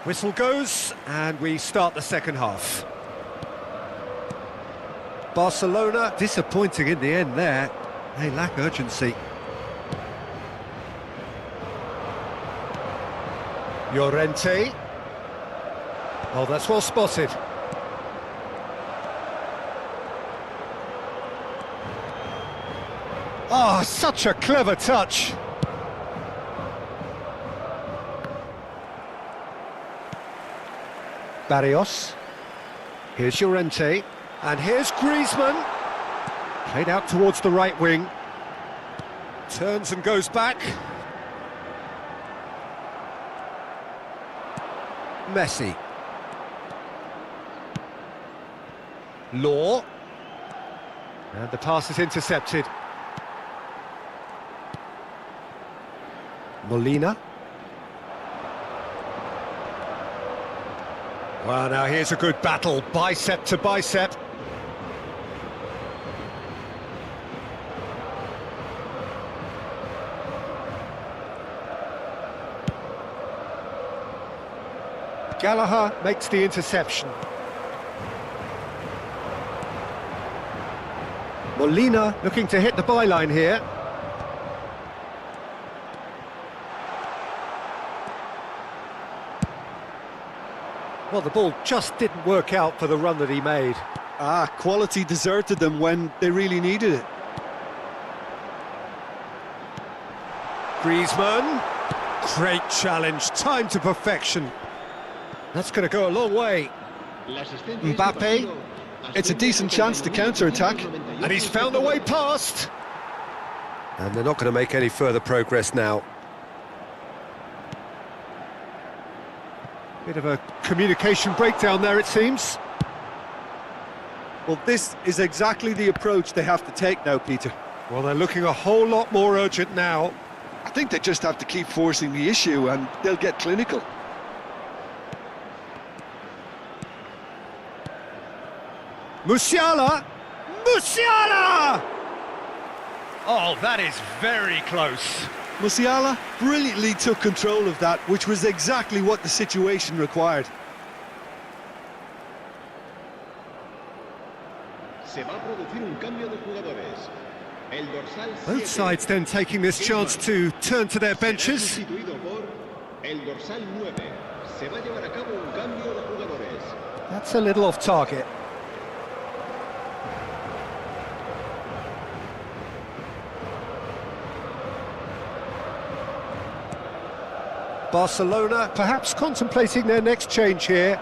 Whistle goes, and we start the second half. Barcelona disappointing in the end there. They lack urgency. Llorente. Oh, that's well spotted. Oh, such a clever touch. Barrios. Here's Llorente. And here's Griezmann. Played out towards the right wing. Turns and goes back. Messi. Law. And the pass is intercepted. Molina. Well, now here's a good battle, bicep to bicep. Gallagher makes the interception. Molina looking to hit the byline here. Well, the ball just didn't work out for the run that he made. Quality deserted them when they really needed it. Griezmann. Great challenge, time to perfection. That's going to go a long way. Mbappe. It's a decent chance to counter-attack. And he's found a way past. And they're not going to make any further progress now. Bit of a communication breakdown there, it seems. Well, this is exactly the approach they have to take now, Peter. Well, they're looking a whole lot more urgent now. I think they just have to keep forcing the issue and they'll get clinical. Musiala! Musiala! Oh, that is very close. Musiala brilliantly took control of that, which was exactly what the situation required. Both sides then taking this chance to turn to their benches. That's a little off target. Barcelona perhaps contemplating their next change here.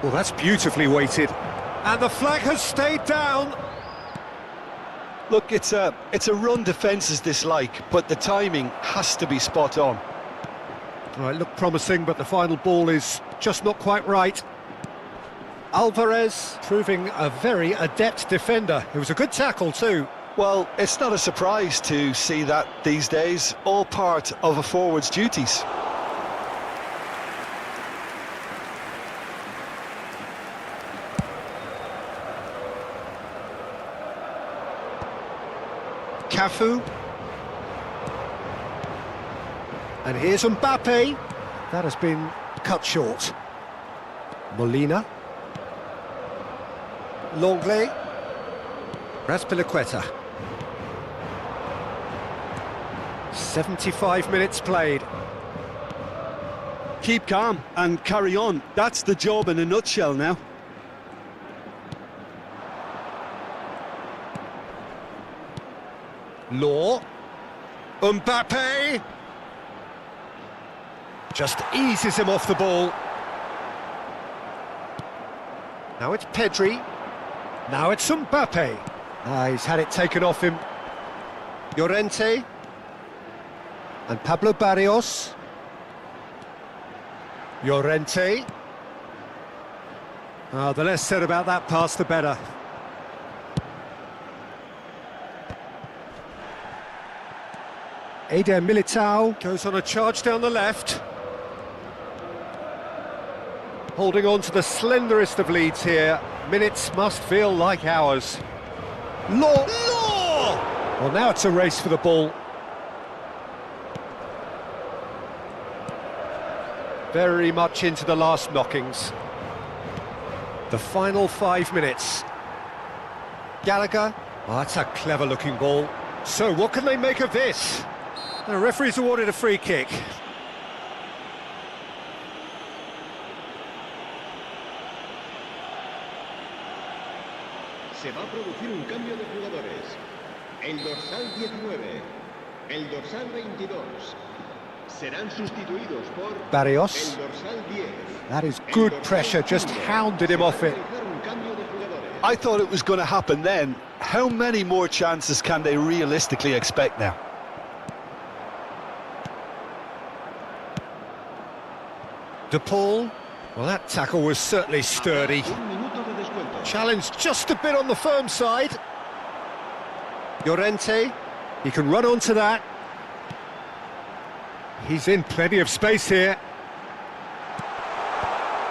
Well, that's beautifully weighted. And the flag has stayed down. Look, it's a run defence's dislike, but the timing has to be spot on. Well, it looked promising, but the final ball is just not quite right. Alvarez proving a very adept defender. It was a good tackle too. Well, it's not a surprise to see that these days, all part of a forward's duties. Cafu. And here's Mbappe. That has been cut short. Molina. Longley. Raspilicueta. 75 minutes played. Keep calm and carry on. That's the job in a nutshell now. Law. Mbappe. Just eases him off the ball. Now it's Pedri. Now it's Mbappe. He's had it taken off him. Llorente. And Pablo Barrios. Llorente. The less said about that pass, the better. Eder Militao goes on a charge down the left. Holding on to the slenderest of leads here. Minutes must feel like hours. Law! Well, now it's a race for the ball. Very much into the last knockings. The final 5 minutes. Gallagher. Oh, that's a clever-looking ball. So, what can they make of this? The referee's awarded a free kick. Se va a producir un cambio de jugadores. El dorsal 19, el dorsal 22. serán sustituidos por Barrios. el dorsal 10. That is good pressure, just hounded him off it. Un cambio de jugadores. I thought it was going to happen then. How many more chances can they realistically expect now? De Paul. Well, that tackle was certainly sturdy. Un minuto de descuento. Challenged just a bit on the firm side. Llorente, he can run onto that. He's in plenty of space here.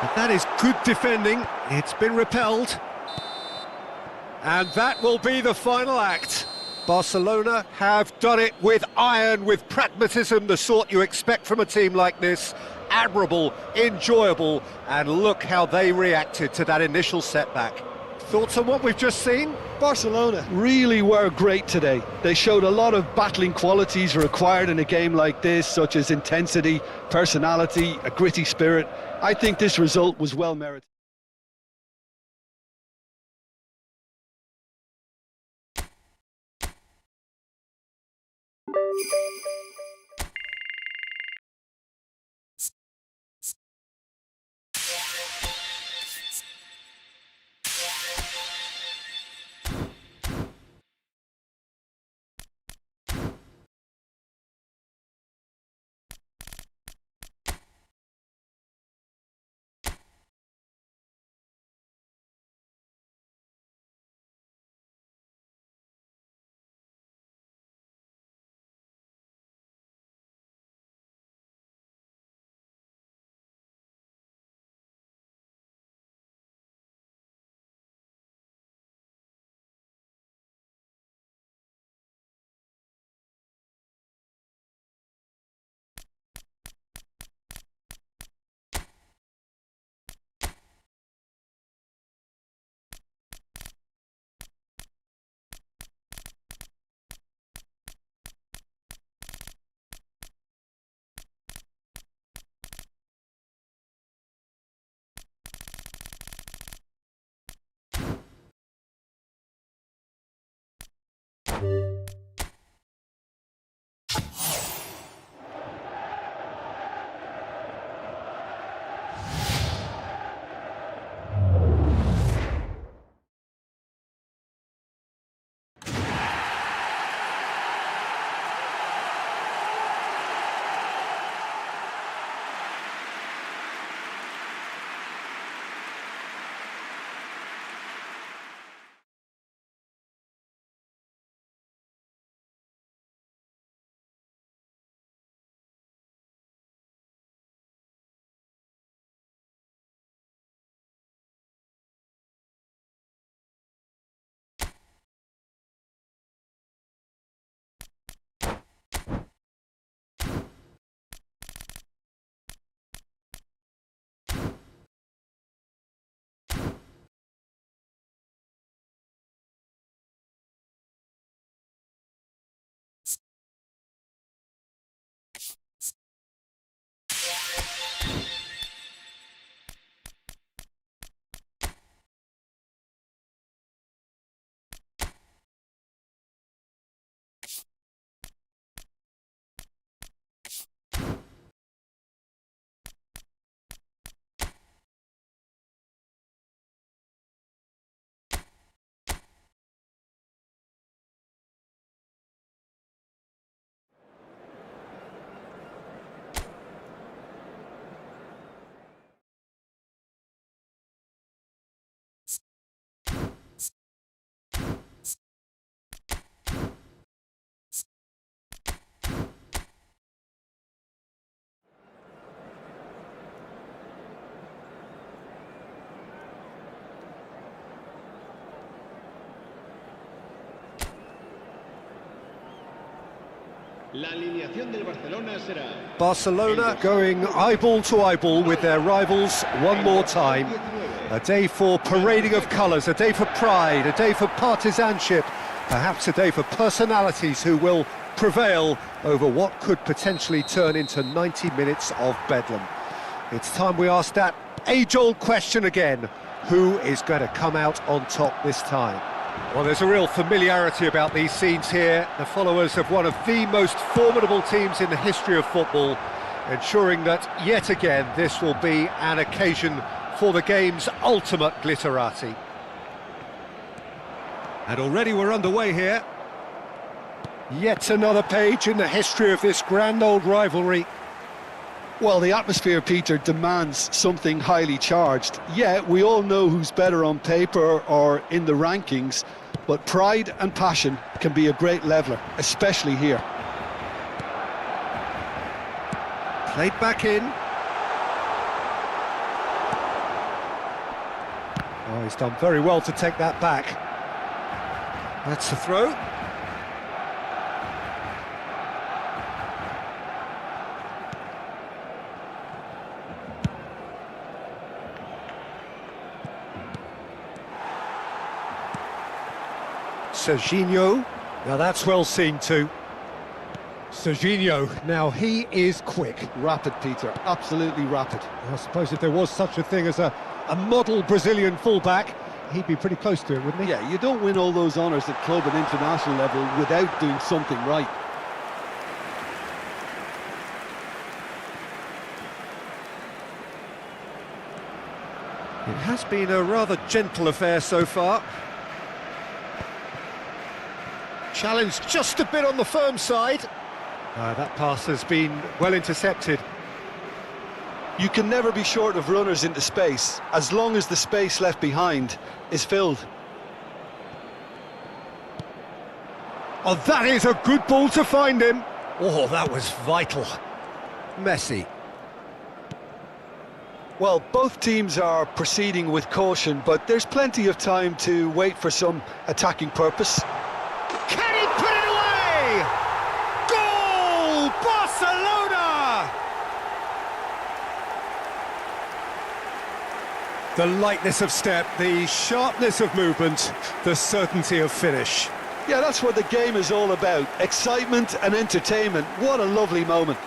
But that is good defending. It's been repelled. And that will be the final act. Barcelona have done it with iron, with pragmatism, the sort you expect from a team like this. Admirable, enjoyable, and look how they reacted to that initial setback. Thoughts on what we've just seen? Barcelona really were great today. They showed a lot of battling qualities required in a game like this, such as intensity, personality, a gritty spirit. I think this result was well merited. La alineación del Barcelona será... Barcelona going eyeball to eyeball with their rivals one more time. A day for parading of colours, a day for pride, a day for partisanship, perhaps a day for personalities who will prevail over what could potentially turn into 90 minutes of bedlam. It's time we ask that age-old question again. Who is going to come out on top this time? Well, there's a real familiarity about these scenes here. The followers of one of the most formidable teams in the history of football. ensuring that, yet again, this will be an occasion for the game's ultimate glitterati. And already we're underway here. Yet another page in the history of this grand old rivalry. Well, the atmosphere, Peter, demands something highly charged. Yeah, we all know who's better on paper or in the rankings, but pride and passion can be a great leveller, especially here. Played back in. Oh, he's done very well to take that back. That's the throw. Serginho, now that's well seen too. Serginho, now he is quick. Rapid, Peter, absolutely rapid. I suppose if there was such a thing as a model Brazilian fullback, he'd be pretty close to it, wouldn't he? Yeah, you don't win all those honours at club and international level without doing something right. It has been a rather gentle affair so far. Challenged just a bit on the firm side. That pass has been well intercepted. You can never be short of runners into space, as long as the space left behind is filled. Oh, that is a good ball to find him. Oh, that was vital. Messi. Well, both teams are proceeding with caution, but there's plenty of time to wait for some attacking purpose. Can he put it away? Goal! Barcelona! The lightness of step, the sharpness of movement, the certainty of finish. Yeah, that's what the game is all about. Excitement and entertainment. What a lovely moment.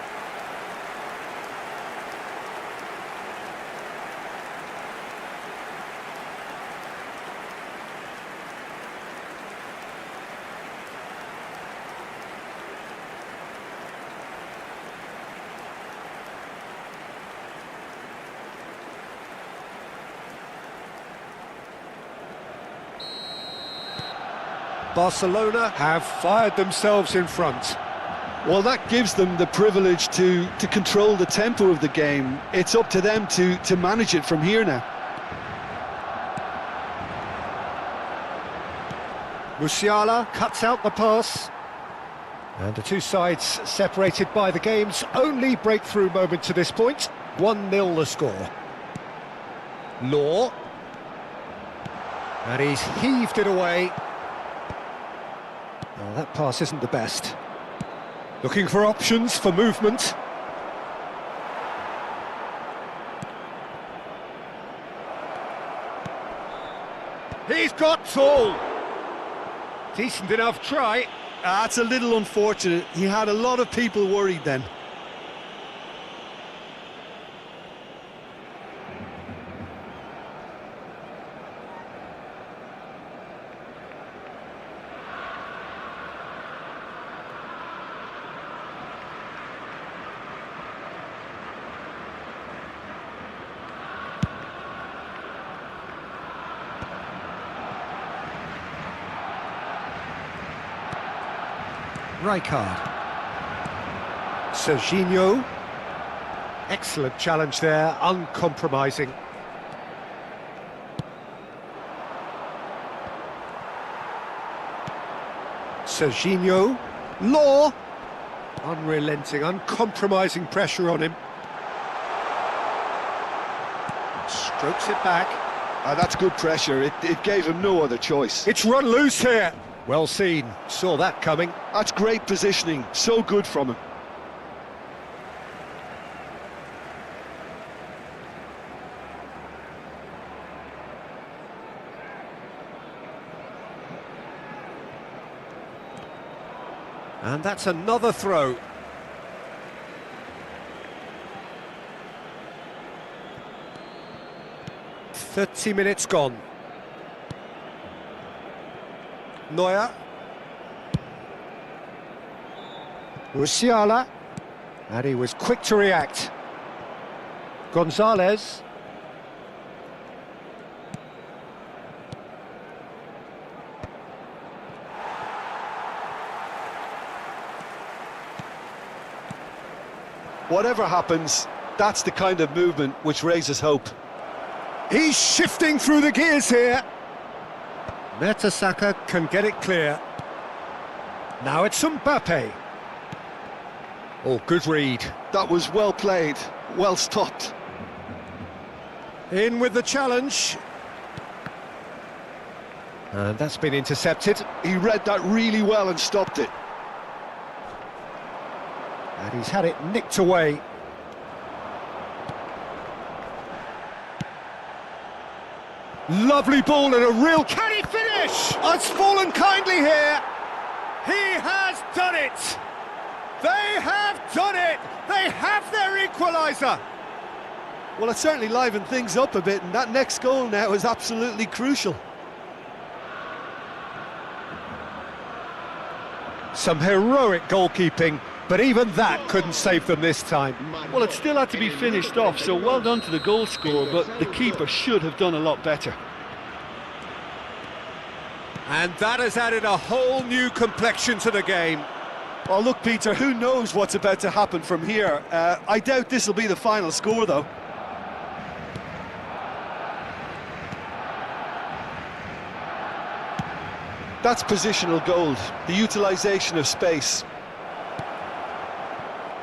Barcelona have fired themselves in front. Well, that gives them the privilege to control the tempo of the game. It's up to them to manage it from here now. Musiala cuts out the pass. And the two sides separated by the game's only breakthrough moment to this point. 1-0 the score. Law. And he's heaved it away. Oh, that pass isn't the best. Looking for options for movement. He's got tall. Decent enough try. That's a little unfortunate. He had a lot of people worried then. Rijkaard. Serginho. Excellent challenge there, uncompromising. Serginho. Law. Unrelenting, uncompromising pressure on him. Strokes it back. That's good pressure. It gave him no other choice. It's run loose here. Well seen, saw that coming. That's great positioning, so good from him. And that's another throw. "30 minutes gone. Neuer. Musiala. And he was quick to react. Gonzalez. Whatever happens, that's the kind of movement which raises hope. He's shifting through the gears here. Mertesacker can get it clear. Now it's Mbappe. Oh, good read. That was well played, well stopped. In with the challenge. And that's been intercepted. He read that really well and stopped it. And he's had it nicked away. Lovely ball and a real... Can he finish? It's fallen kindly here. He has done it. They have done it. They have their equaliser. Well, it certainly livened things up a bit, and that next goal now is absolutely crucial. Some heroic goalkeeping, but even that couldn't save them this time. Well, it still had to be finished off, so well done to the goal scorer, but the keeper should have done a lot better. And that has added a whole new complexion to the game. Oh, look, Peter, who knows what's about to happen from here? I doubt this will be the final score, though. That's positional gold, the utilisation of space.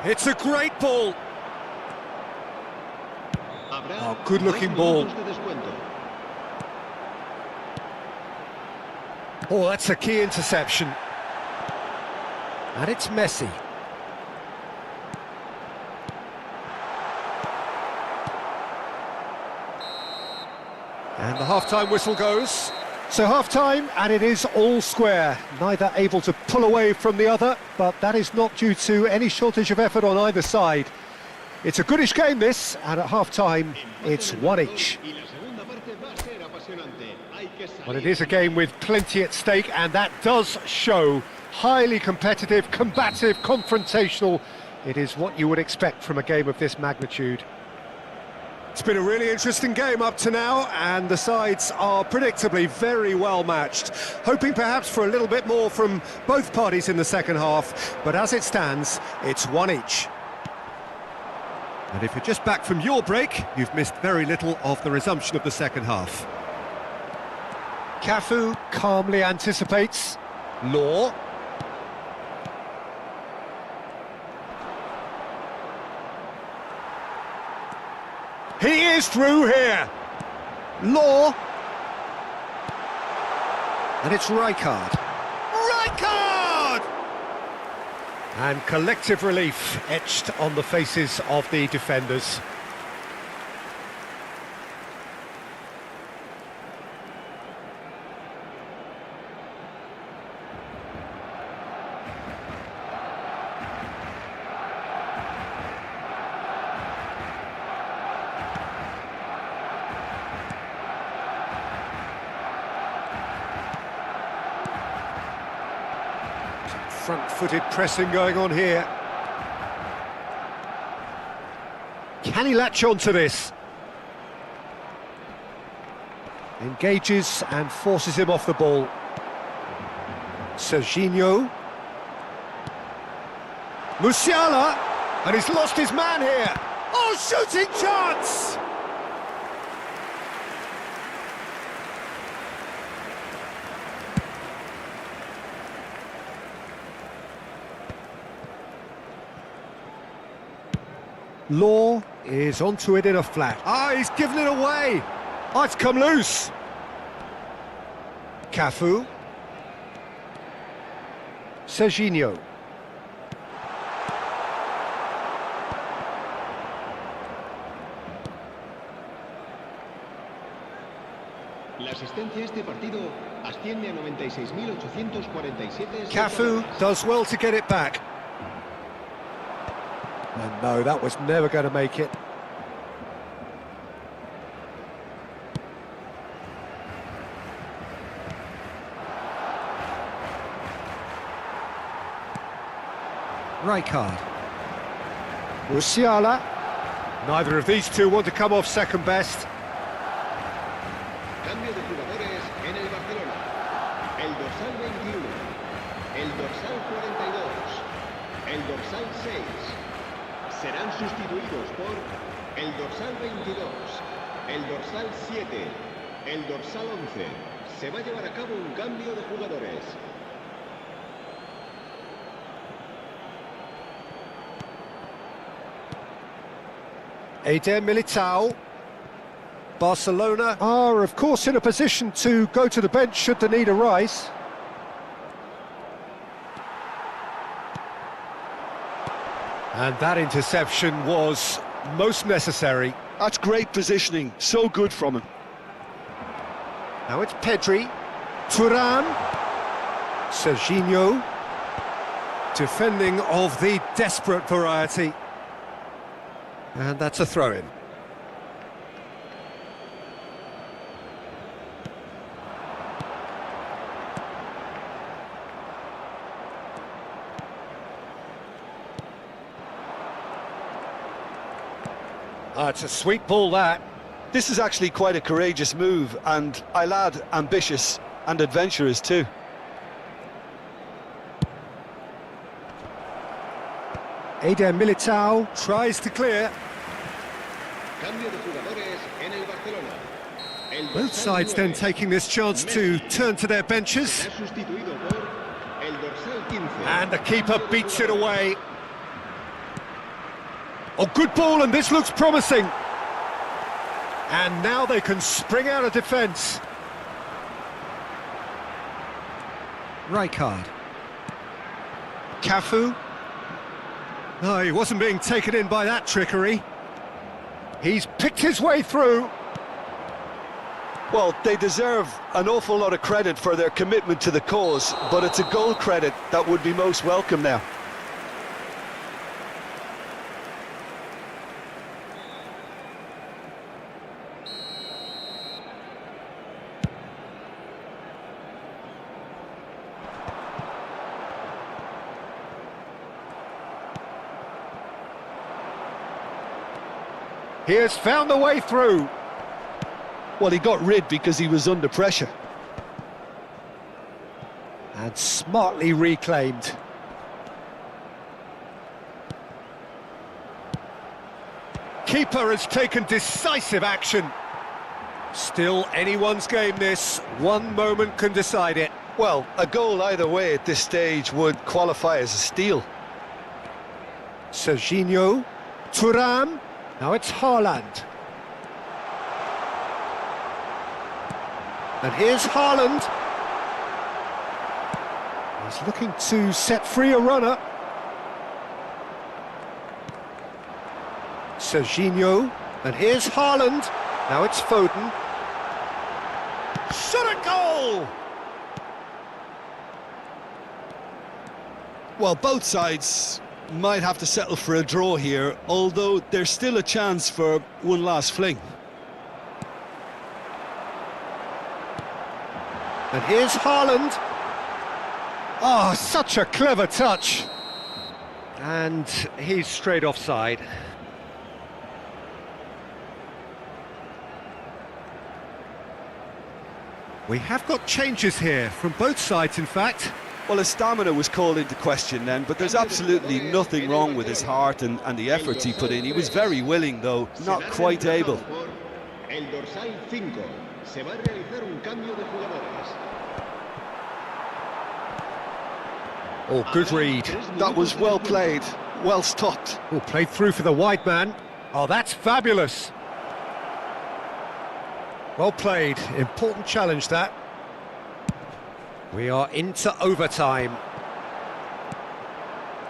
It's a great ball. Oh, good-looking ball. Oh, that's a key interception. And it's Messi. And the half-time whistle goes. So half-time, and it is all square. Neither able to pull away from the other, but that is not due to any shortage of effort on either side. It's a goodish game, this, and at half-time, it's one each. But it is a game with plenty at stake, and that does show. Highly competitive, combative, confrontational. It is what you would expect from a game of this magnitude. It's been a really interesting game up to now, and the sides are predictably very well matched. Hoping perhaps for a little bit more from both parties in the second half, but as it stands, it's one each. And if you're just back from your break, you've missed very little of the resumption of the second half. Cafu calmly anticipates. Law. He is through here. Law. And it's Rijkaard. Rijkaard! And collective relief etched on the faces of the defenders. Front-footed pressing going on here. Can he latch on to this? Engages and forces him off the ball. Serginho. Musiala! And he's lost his man here. Oh, shooting chance! Law is onto it in a flat. Ah, he's given it away. Oh, it's come loose. Cafu. Serginho. La asistencia a este partido asciende a 96.847. Cafu does well to get it back. And no, that was never going to make it. Rijkaard. Musiala. Neither of these two want to come off second best. Cambio de jugadores en el Barcelona. El dorsal 21, el dorsal 42, el dorsal 6. Serán sustituidos por el dorsal 22, el dorsal 7, el dorsal 11. Se va a llevar a cabo un cambio de jugadores. Eder Militao. Barcelona are, of course, in a position to go to the bench should the need arise. And that interception was most necessary. That's great positioning, so good from him. Now it's Pedri. Thuram. Serginho. Defending of the desperate variety. And that's a throw-in. It's a sweet ball, that. This is actually quite a courageous move, and I'll add ambitious and adventurous too. Eder Militao tries to clear. Cambio de jugadores en el Barcelona. El Both dorsal sides then 9, taking this chance to turn to their benches. será sustituido por el dorsal 15. And the keeper beats it away. Oh, good ball, and this looks promising. And now they can spring out of defence. Rijkaard. Cafu. No, he wasn't being taken in by that trickery. He's picked his way through. Well, they deserve an awful lot of credit for their commitment to the cause, but it's a goal credit that would be most welcome now. He has found the way through. Well, he got rid because he was under pressure. And smartly reclaimed. Keeper has taken decisive action. Still anyone's game this. One moment can decide it. Well, a goal either way at this stage would qualify as a steal. Serginho. Thuram. Now it's Haaland. And here's Haaland. He's looking to set free a runner. Serginho. And here's Haaland. Now it's Foden. Shot a goal! Well, both sides might have to settle for a draw here, although there's still a chance for one last fling. And here's Haaland. Oh, such a clever touch. And he's straight offside. We have got changes here from both sides, in fact. Well, his stamina was called into question then, but there's absolutely nothing wrong with his heart and the efforts he put in. He was very willing, though, not quite able. El dorsal 5. Se va a realizar un cambio de jugadores. Oh, good read. That was well played, well stopped. Oh, played through for the wide man. Oh, that's fabulous. Well played. Important challenge, that. We are into overtime.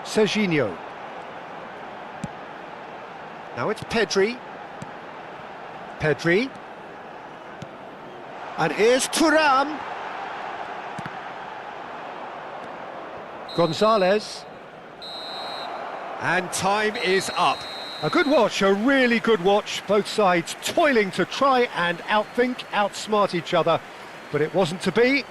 Serginho. Now it's Pedri. Pedri. And here's Thuram. Gonzalez. And time is up. A good watch, a really good watch. Both sides toiling to try and outthink, outsmart each other. But it wasn't to be,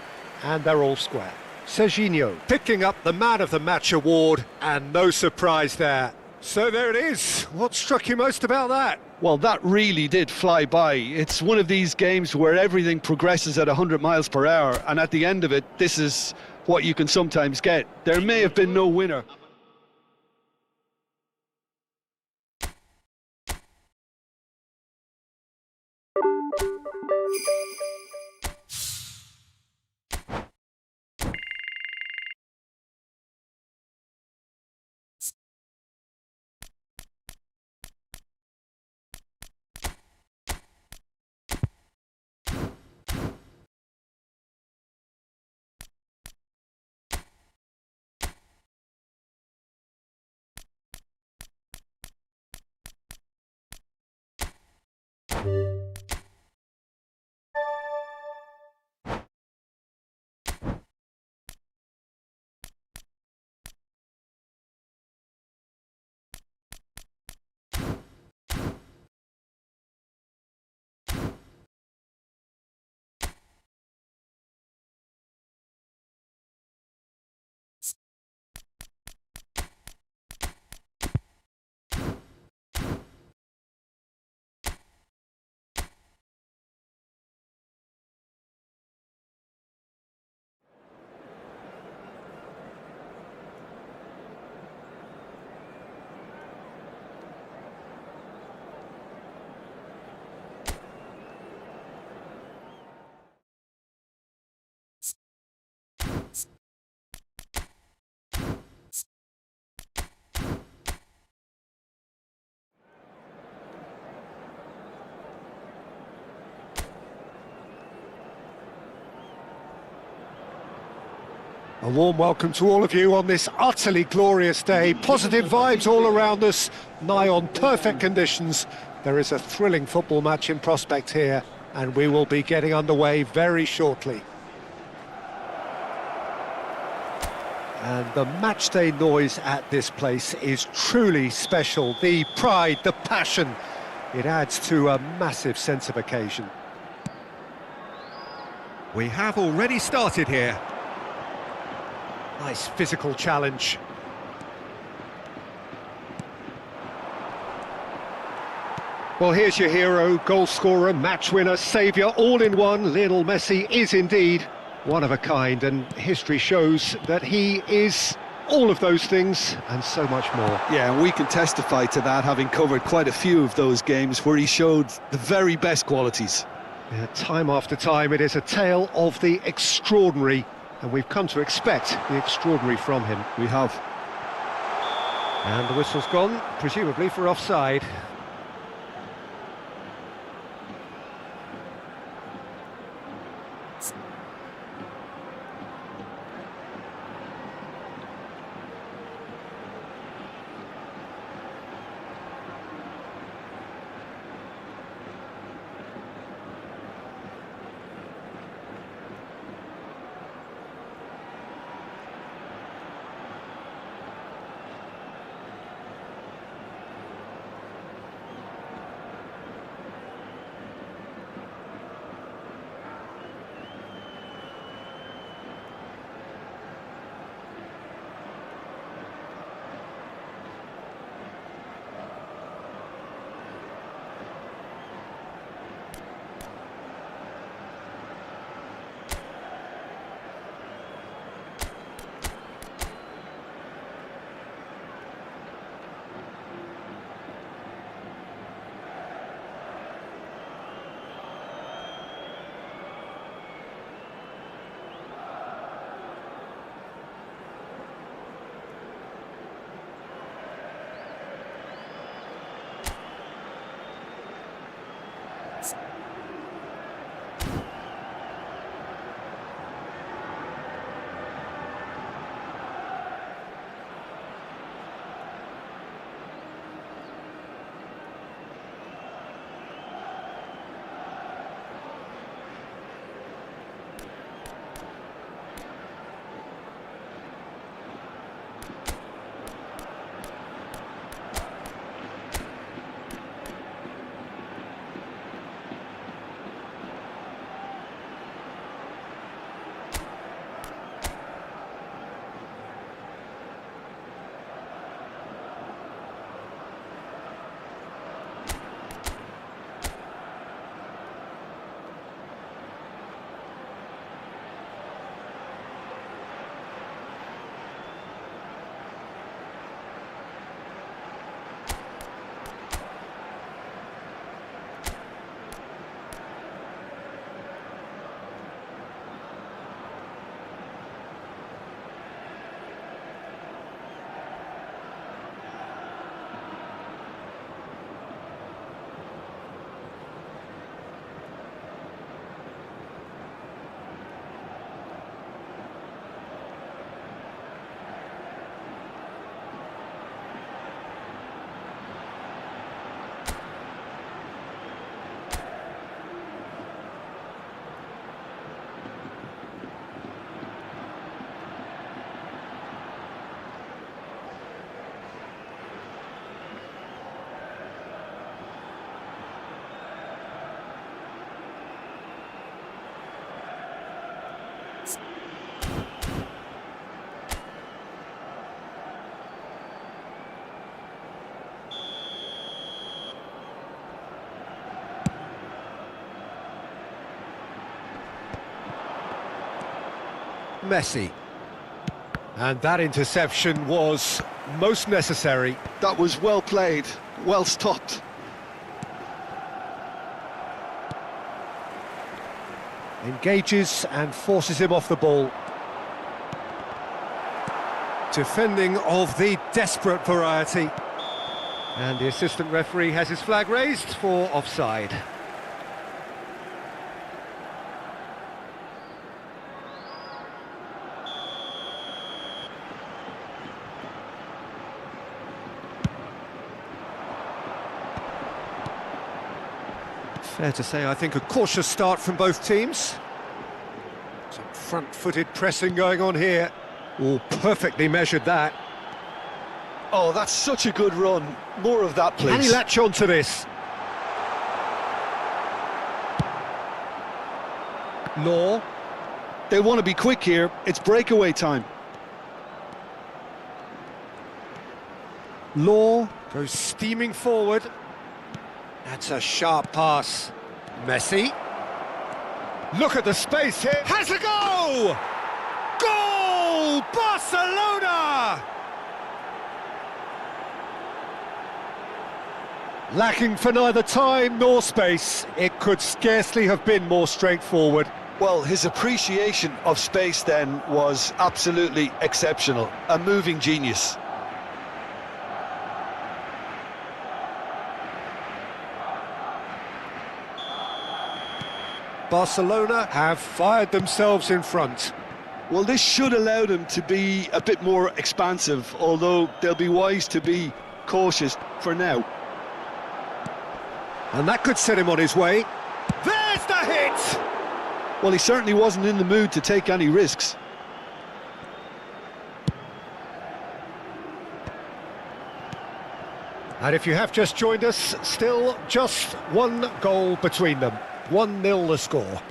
and they're all square. Serginho picking up the Man of the Match award, and no surprise there. So there it is. What struck you most about that? Well, that really did fly by. It's one of these games where everything progresses at 100 miles per hour, and at the end of it, this is what you can sometimes get. There may have been no winner. A warm welcome to all of you on this utterly glorious day. Positive vibes all around us, nigh on perfect conditions. There is a thrilling football match in prospect here, and we will be getting underway very shortly. And the matchday noise at this place is truly special. The pride, the passion, it adds to a massive sense of occasion. We have already started here. Nice physical challenge. Well, here's your hero, goal scorer, match winner, saviour, all in one. Lionel Messi is indeed one of a kind, and history shows that he is all of those things and so much more. Yeah, and we can testify to that, having covered quite a few of those games where he showed the very best qualities. Yeah, time after time, it is a tale of the extraordinary, and we've come to expect the extraordinary from him. We have. And the whistle's gone, presumably for offside. Messi. And that interception was most necessary. That was well played, well stopped. Engages and forces him off the ball. Defending of the desperate variety. And the assistant referee has his flag raised for offside. Fair to say, I think, a cautious start from both teams. Some front-footed pressing going on here. Oh, perfectly measured that. Oh, that's such a good run. More of that, please. Can he latch on to this? Law. They want to be quick here. It's breakaway time. Law goes steaming forward. That's a sharp pass. Messi. Look at the space here. Has a go! Goal! Barcelona! Lacking for neither time nor space. It could scarcely have been more straightforward. Well, his appreciation of space then was absolutely exceptional. A moving genius. Barcelona have fired themselves in front. Well, this should allow them to be a bit more expansive, although they'll be wise to be cautious for now. And that could set him on his way. There's the hit! Well, he certainly wasn't in the mood to take any risks. And if you have just joined us, still just one goal between them. 1-0 the score.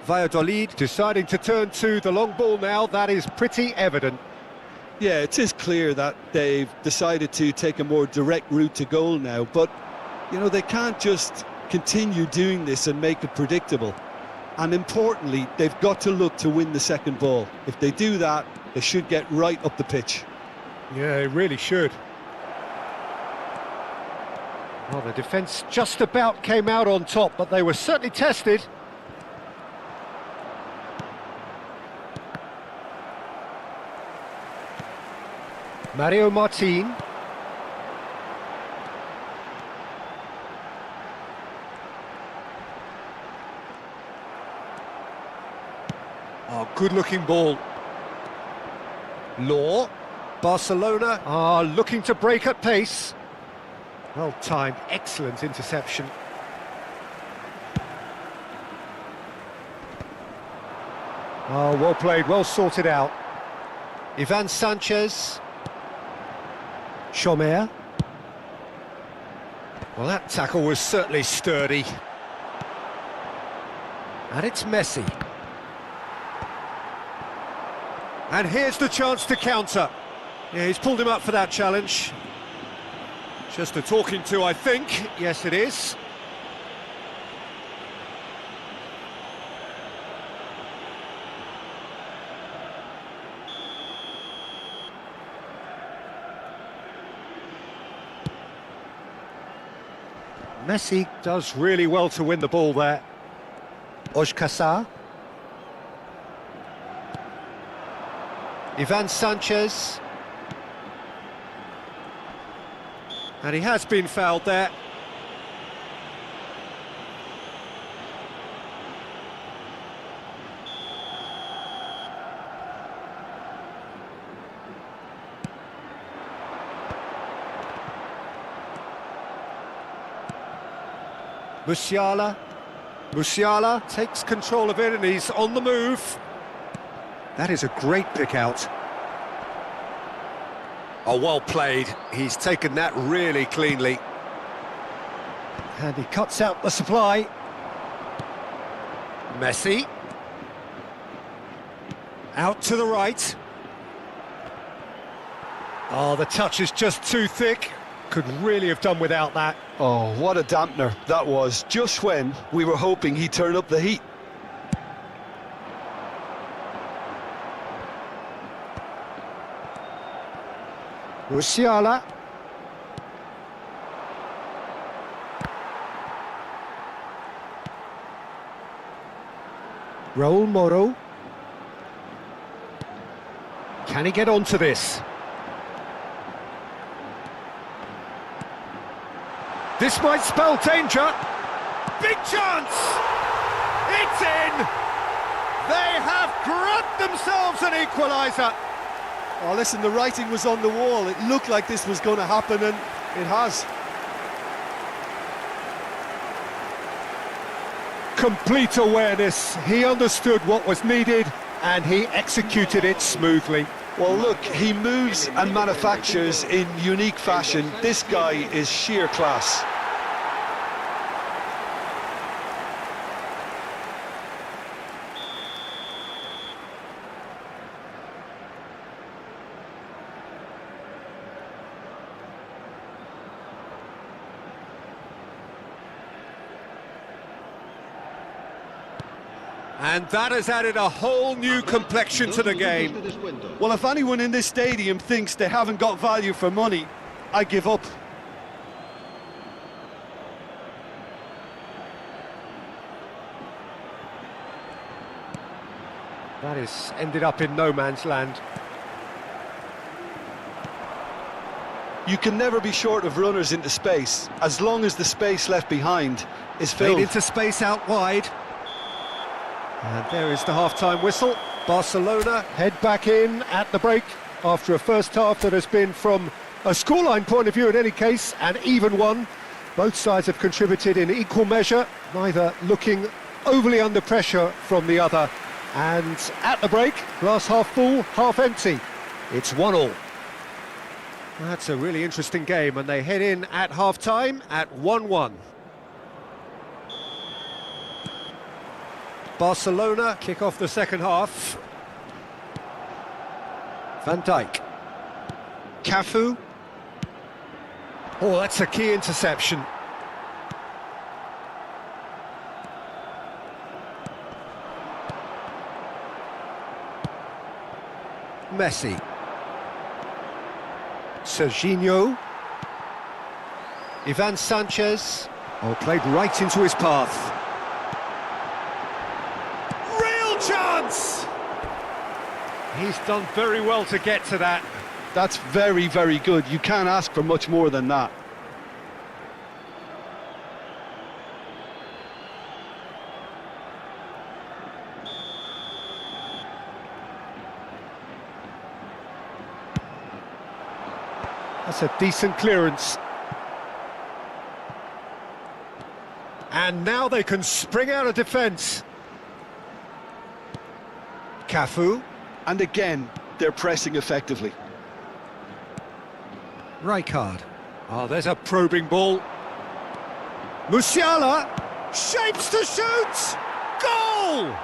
Valladolid deciding to turn to the long ball now. That is pretty evident. Yeah, it is clear that they've decided to take a more direct route to goal now, but, you know, they can't just continue doing this and make it predictable. And importantly, they've got to look to win the second ball. If they do that, they should get right up the pitch. Yeah, they really should. Well, the defence just about came out on top, but they were certainly tested. Mario Martin. Oh, good-looking ball. Law. Barcelona are looking to break at pace. Well timed, excellent interception. Oh, well played, well sorted out. Ivan Sanchez. Chomer. Well, that tackle was certainly sturdy. And it's Messi. And here's the chance to counter. Yeah, he's pulled him up for that challenge. Just a talking to, I think. Yes, it is. Messi does really well to win the ball there. Ojkasar. Ivan Sanchez. And he has been fouled there. Musiala. Musiala takes control of it and he's on the move. That is a great pick out. Oh, well played. He's taken that really cleanly. And he cuts out the supply. Messi. Out to the right. Oh, the touch is just too thick. Could really have done without that. Oh, what a dampener that was, just when we were hoping he'd turn up the heat. Musiala. Raul Moro. Can he get onto this? This might spell danger. Big chance! It's in! They have grabbed themselves an equaliser. Oh, listen, the writing was on the wall. It looked like this was going to happen, and it has. Complete awareness. He understood what was needed and he executed it smoothly. Well, look, he moves and manufactures in unique fashion. This guy is sheer class. And that has added a whole new complexion to the game. Well, if anyone in this stadium thinks they haven't got value for money, I give up. That has ended up in no man's land. You can never be short of runners into space, as long as the space left behind is filled. Made into space out wide. And there is the half-time whistle. Barcelona head back in at the break after a first half that has been, from a scoreline point of view in any case, an even one. Both sides have contributed in equal measure, neither looking overly under pressure from the other. And at the break, glass half full, half empty. It's 1-1. That's a really interesting game, and they head in at half-time at 1-1. Barcelona kick off the second half. Van Dijk. Cafu. Oh, that's a key interception. Messi. Serginho. Ivan Sanchez. Oh, played right into his path. Chance! He's done very well to get to that. That's very, very good. You can't ask for much more than that. That's a decent clearance. And now they can spring out of defence. Cafu. And again, they're pressing effectively. Rijkaard. Oh, there's a probing ball. Musiala. Shapes to shoot! Goal!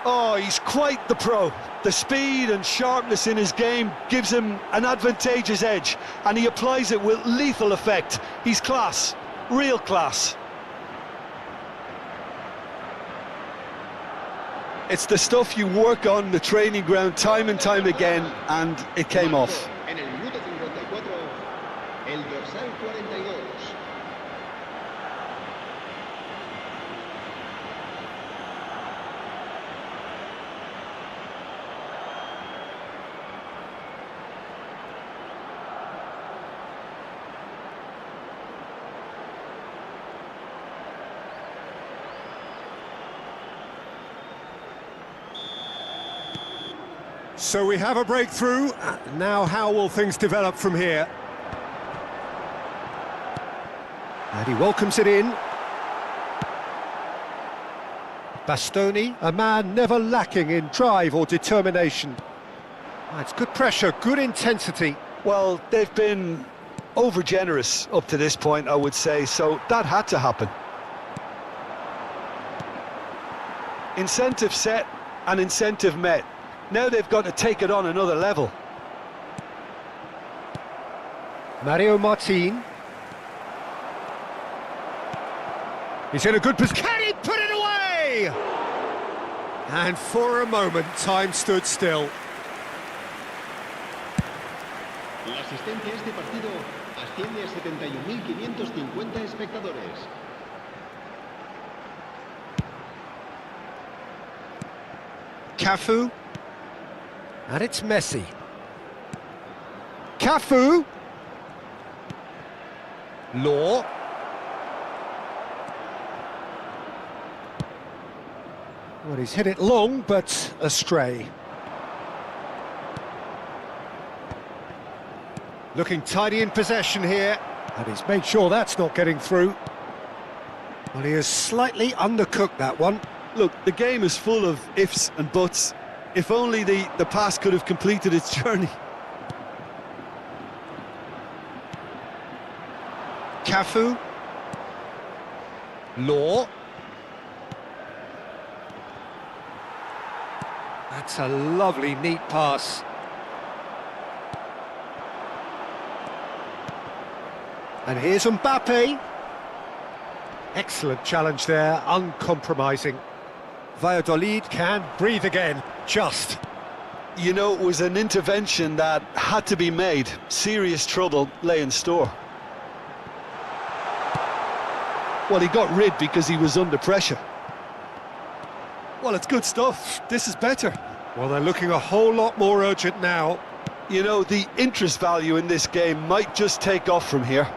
Oh, he's quite the pro. The speed and sharpness in his game gives him an advantageous edge, and he applies it with lethal effect. He's class, real class. It's the stuff you work on the training ground time and time again, and it came off. En el minuto 54, el dorsal 42. So we have a breakthrough. Now how will things develop from here? And he welcomes it in. Bastoni, a man never lacking in drive or determination. It's good pressure, good intensity. Well, they've been over-generous up to this point, I would say, so that had to happen. Incentive set and incentive met. Now they've got to take it on another level. Mario Martin. He's in a good position. Can he put it away? And for a moment, time stood still. La asistencia a este partido asciende a 71.550 espectadores. Cafu. And it's Messi. Cafu. Law. Well, he's hit it long, but astray. Looking tidy in possession here, and he's made sure that's not getting through. Well, he has slightly undercooked that one. Look, the game is full of ifs and buts. If only the pass could have completed its journey. Cafu. Law. That's a lovely, neat pass. And here's Mbappe. Excellent challenge there, uncompromising. Valladolid can breathe again, just. You know, it was an intervention that had to be made. Serious trouble lay in store. Well, he got rid because he was under pressure. Well, it's good stuff. This is better. Well, they're looking a whole lot more urgent now. You know, the interest value in this game might just take off from here.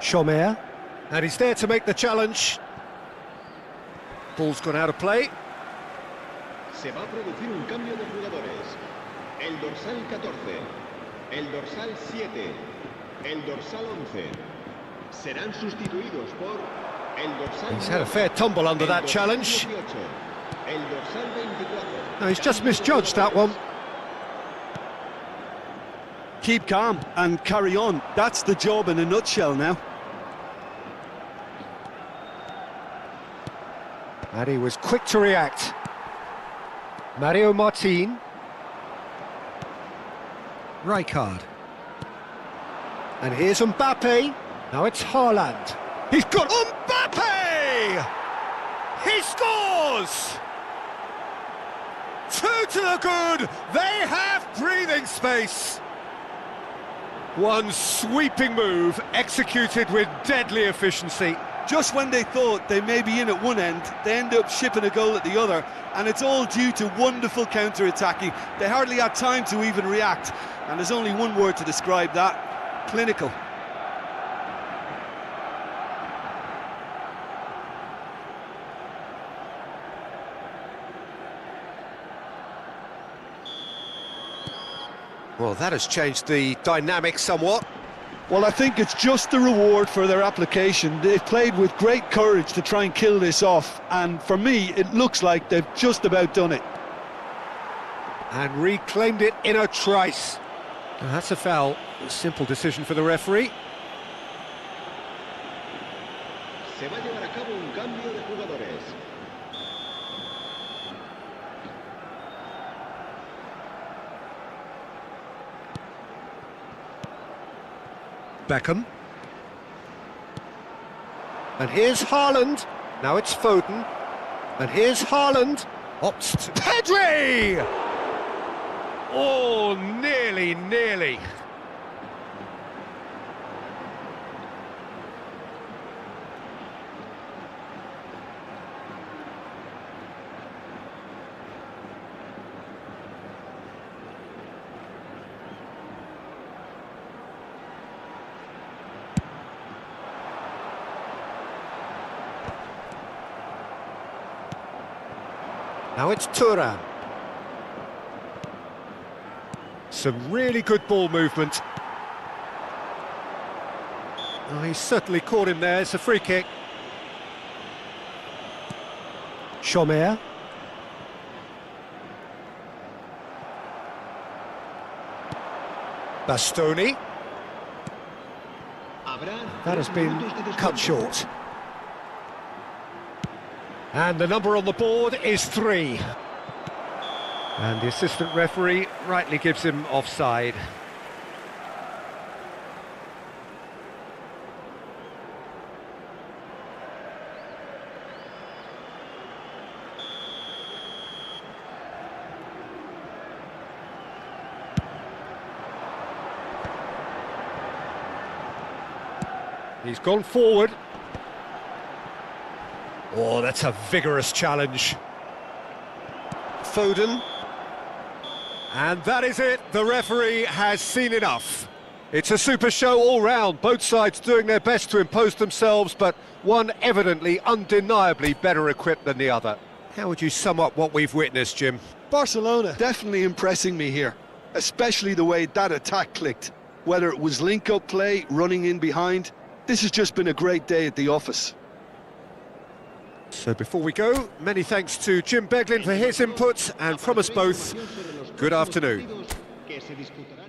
Schomer, and he's there to make the challenge. Ball's gone out of play. Se va a producir un cambio de jugadores. El dorsal 14, el dorsal 7, el dorsal 11 serán sustituidos por el dorsal. He's had a fair tumble under that challenge. 18, el dorsal 24. No, he's just misjudged that one. Keep calm and carry on. That's the job in a nutshell now. And he was quick to react. Mario Martin. Rijkaard. And here's Mbappe. Now it's Haaland. He's got Mbappe! He scores! 2 to the good. They have breathing space. One sweeping move executed with deadly efficiency. Just when they thought they may be in at one end, they end up shipping a goal at the other, and it's all due to wonderful counter-attacking. They hardly had time to even react, and there's only one word to describe that: clinical. Well, that has changed the dynamic somewhat. Well, I think it's just the reward for their application. They've played with great courage to try and kill this off, and for me, it looks like they've just about done it. And reclaimed it in a trice. Now, that's a foul. A simple decision for the referee. Se va a llevar a cabo un cambio de jugadores. Beckham. And here's Haaland. Now it's Foden. And here's Haaland. Opts to Pedri! Oh, nearly. Now it's Thuram. Some really good ball movement. Oh, he's certainly caught him there. It's a free kick. Schomer. Bastoni. That has been cut short. And the number on the board is 3. And the assistant referee rightly gives him offside. He's gone forward. Oh, that's a vigorous challenge. Foden. And that is it. The referee has seen enough. It's a super show all round. Both sides doing their best to impose themselves, but one evidently, undeniably better equipped than the other. How would you sum up what we've witnessed, Jim? Barcelona definitely impressing me here, especially the way that attack clicked. Whether it was link-up play, running in behind, this has just been a great day at the office. So before we go, many thanks to Jim Beglin for his input, and from us both, good afternoon. Que se disputarán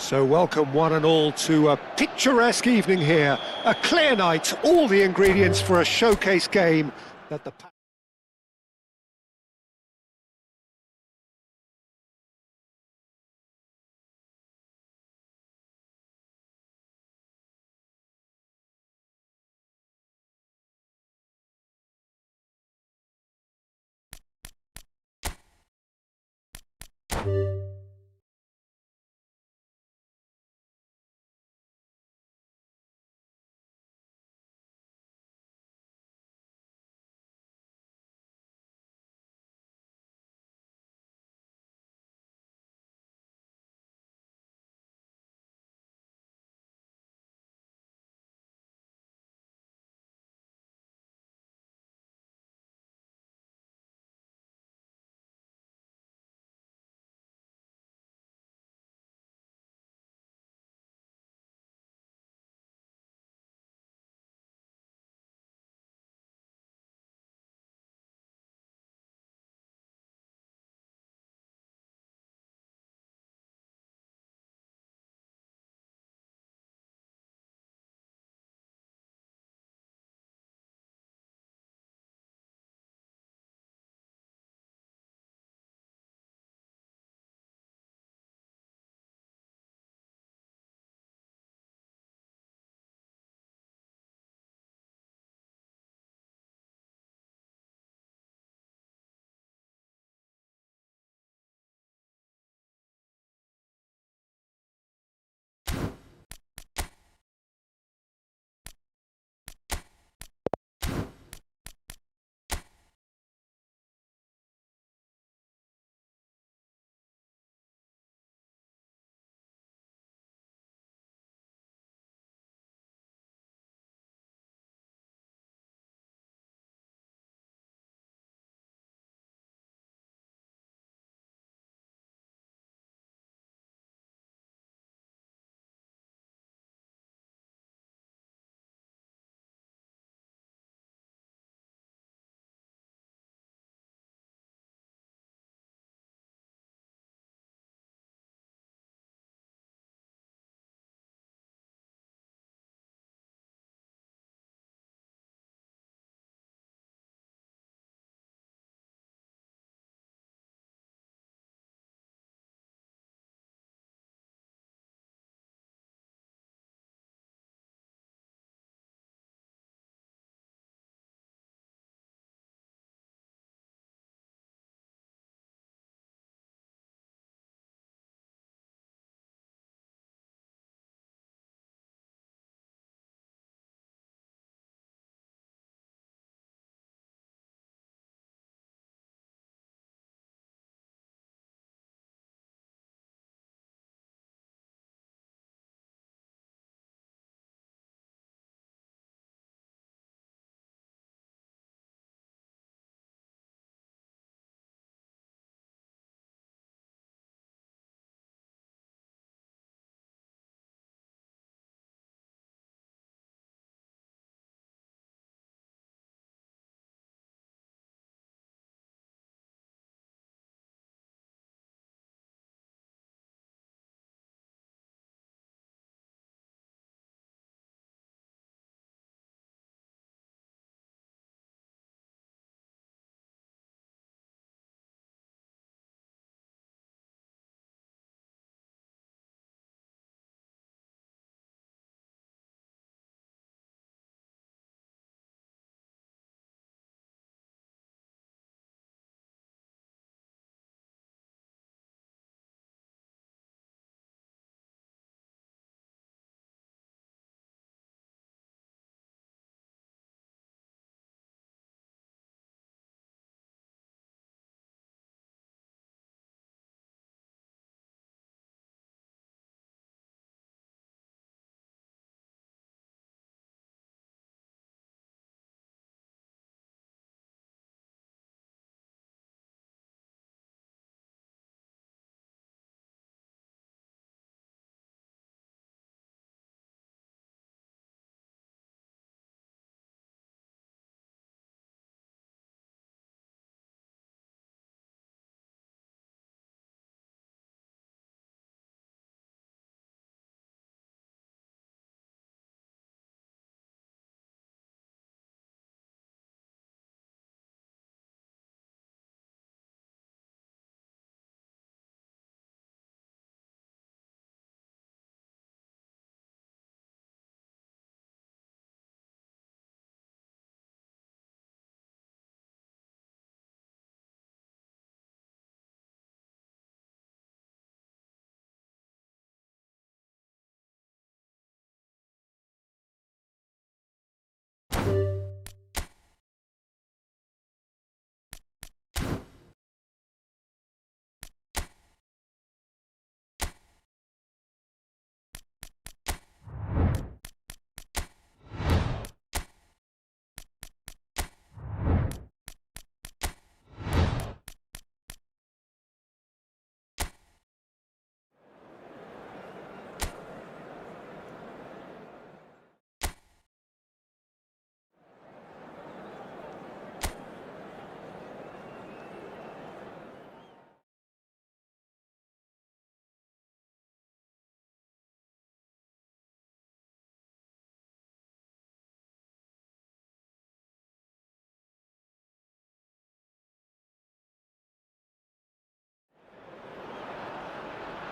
So welcome one and all to a picturesque evening here. A clear night, all the ingredients for a showcase game that the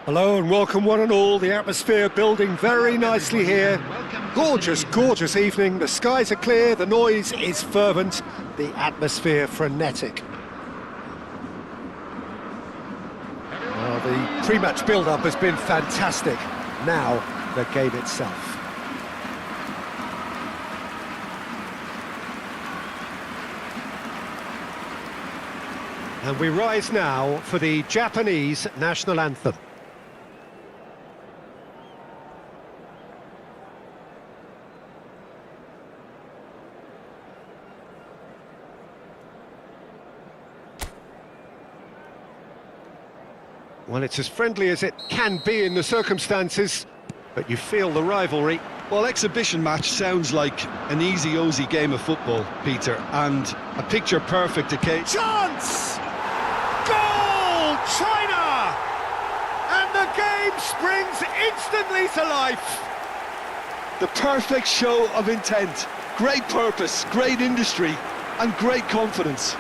Hello and welcome one and all. The atmosphere building very nicely here. Gorgeous, gorgeous evening. The skies are clear, the noise is fervent, the atmosphere frenetic. The pre-match build-up has been fantastic. Now, the game itself. And we rise now for the Japanese national anthem. Well, it's as friendly as it can be in the circumstances, but you feel the rivalry. Well, exhibition match sounds like an easy-ozy game of football, Peter, and a picture-perfect occasion. Chance! Goal! China! And the game springs instantly to life. The perfect show of intent, great purpose, great industry, and great confidence.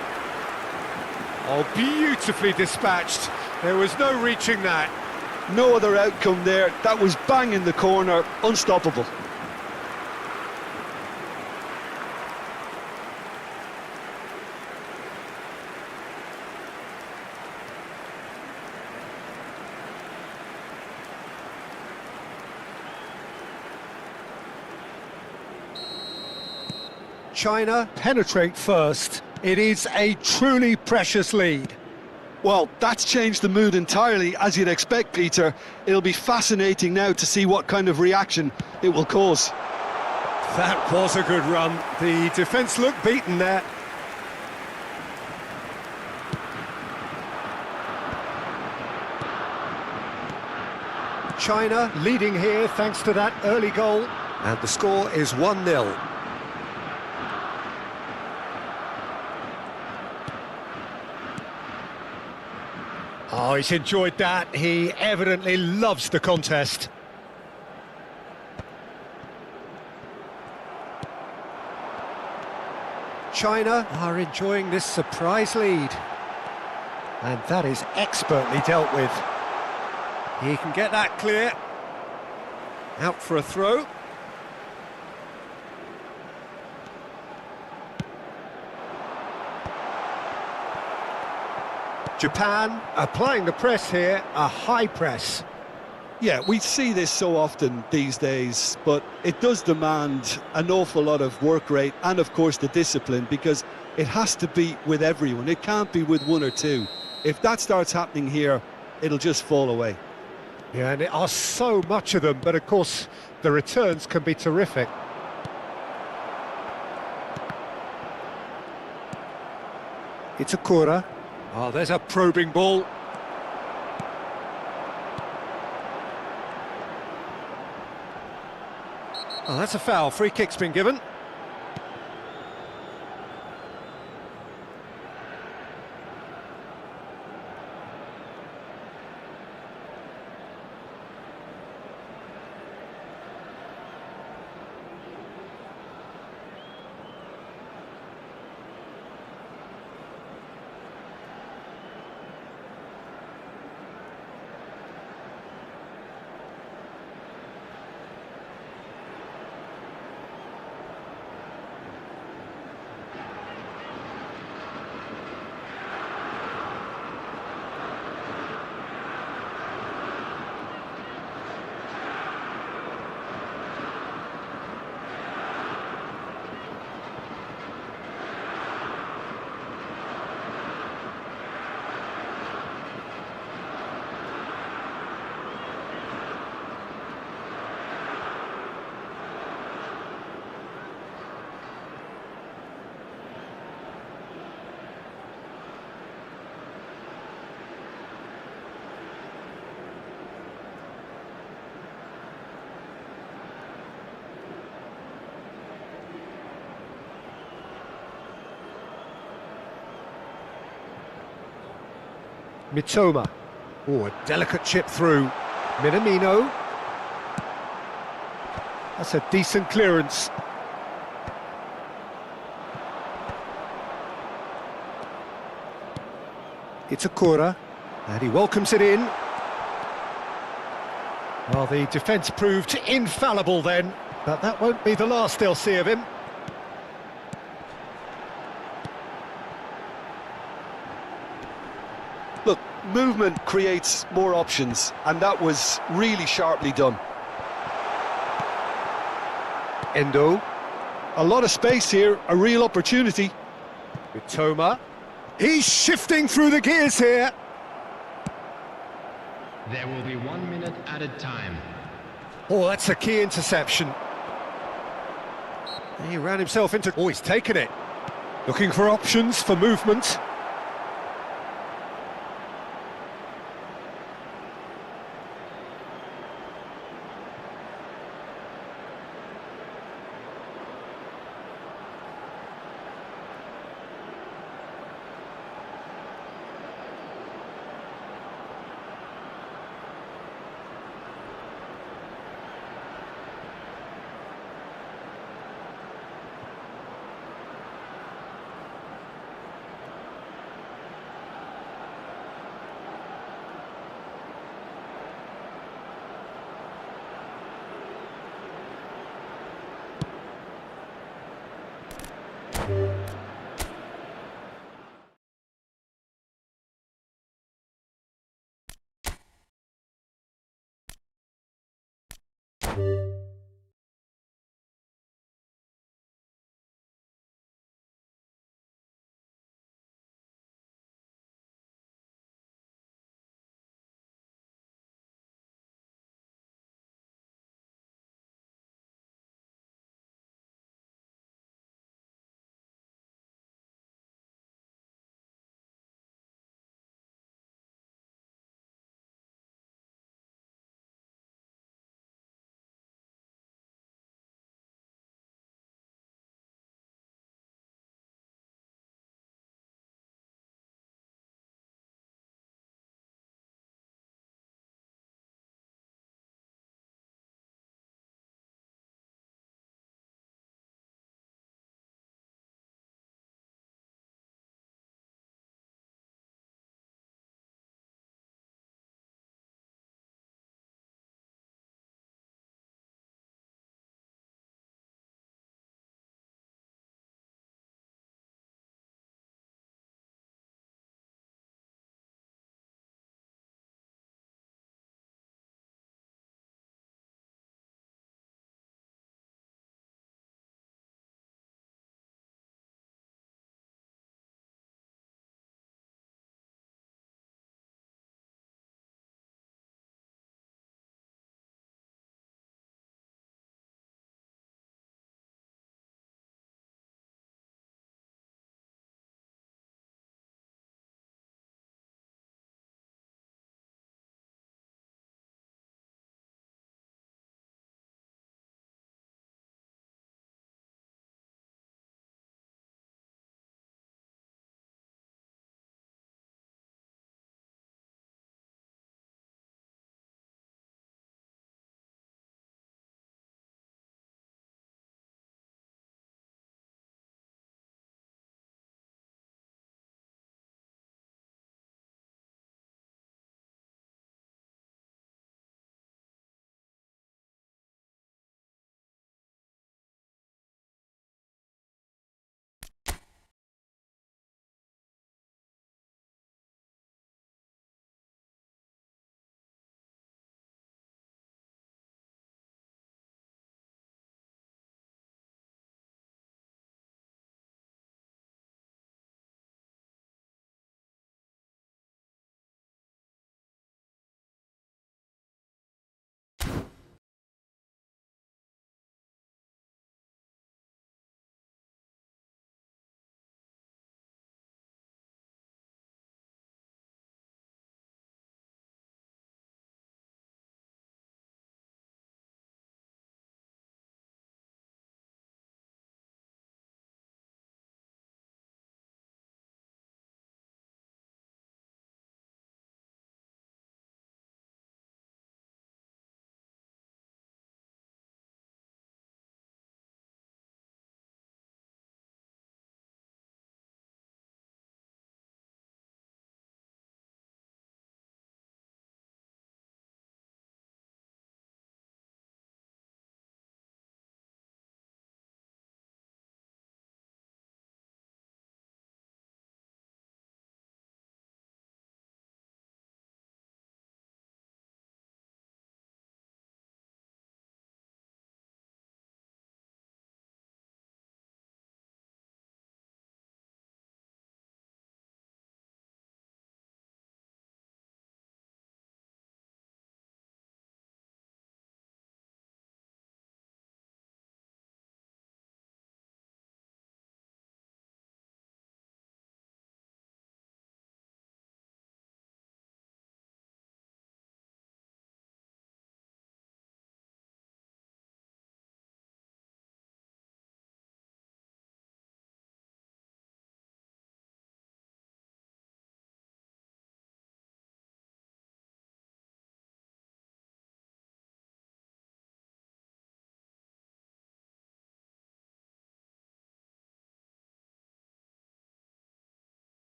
Oh, beautifully dispatched. There was no reaching that. No other outcome there. That was bang in the corner, unstoppable. China penetrate first. It is a truly precious lead. Well, that's changed the mood entirely, as you'd expect, Peter. It'll be fascinating now to see what kind of reaction it will cause. That was a good run. The defence looked beaten there. China leading here thanks to that early goal. And the score is 1-0. Oh, he's enjoyed that. He evidently loves the contest. China are enjoying this surprise lead. And that is expertly dealt with. He can get that clear. Out for a throw. Japan applying the press here, a high press. Yeah, we see this so often these days, but it does demand an awful lot of work rate and, of course, the discipline, because it has to be with everyone. It can't be with one or two. If that starts happening here, it'll just fall away. Yeah, and there are so much of them, but of course, the returns can be terrific. It's a Kura. Oh, there's a probing ball. Oh, that's a foul. Free kick's been given. Mitoma. Oh, a delicate chip through. Minamino. That's a decent clearance. It's a Kura, and he welcomes it in. Well, the defence proved infallible then, but that won't be the last they'll see of him. Look, movement creates more options, and that was really sharply done. Endo, A lot of space here, a real opportunity. with Toma. He's shifting through the gears here. There will be 1 minute added time. Oh, that's a key interception. He ran himself into... Oh, he's taken it. Looking for options for movement.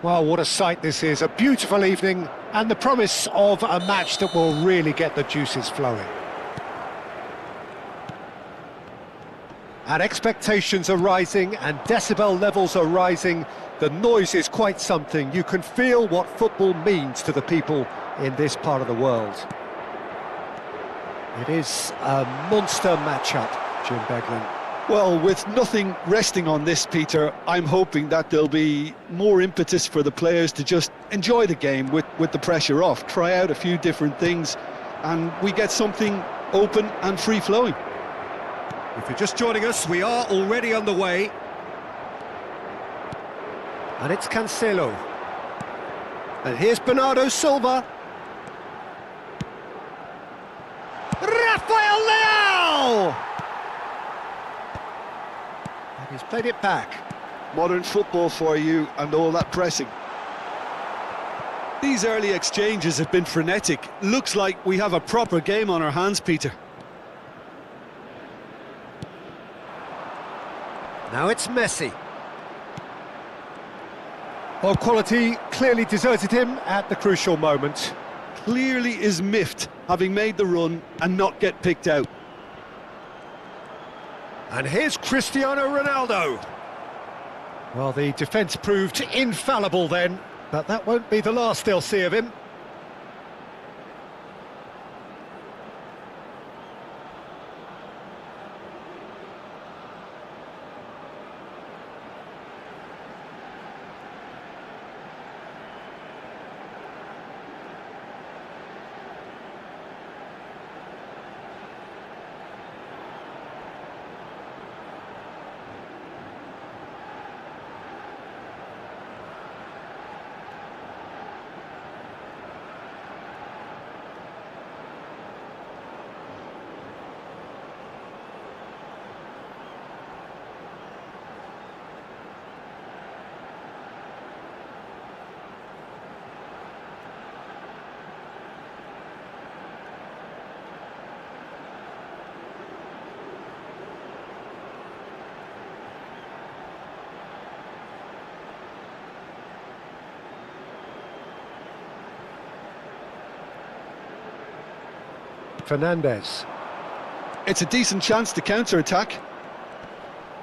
Well, what a sight this is, a beautiful evening and the promise of a match that will really get the juices flowing. And expectations are rising and decibel levels are rising. The noise is quite something. You can feel what football means to the people in this part of the world. It is a monster matchup, Jim Beglin. Well, with nothing resting on this, Peter, I'm hoping that there'll be more impetus for the players to just enjoy the game with the pressure off, try out a few different things, and we get something open and free-flowing. If you're just joining us, we are already underway. And it's Cancelo. And here's Bernardo Silva. Rafael Leao! And he's played it back. Modern football for you and all that pressing. These early exchanges have been frenetic. Looks like we have a proper game on our hands, Peter. Now it's Messi. Well, quality clearly deserted him at the crucial moment. Clearly is miffed, having made the run and not get picked out. And here's Cristiano Ronaldo. Well, the defence proved infallible then, but that won't be the last they'll see of him. Fernandes. It's a decent chance to counter-attack.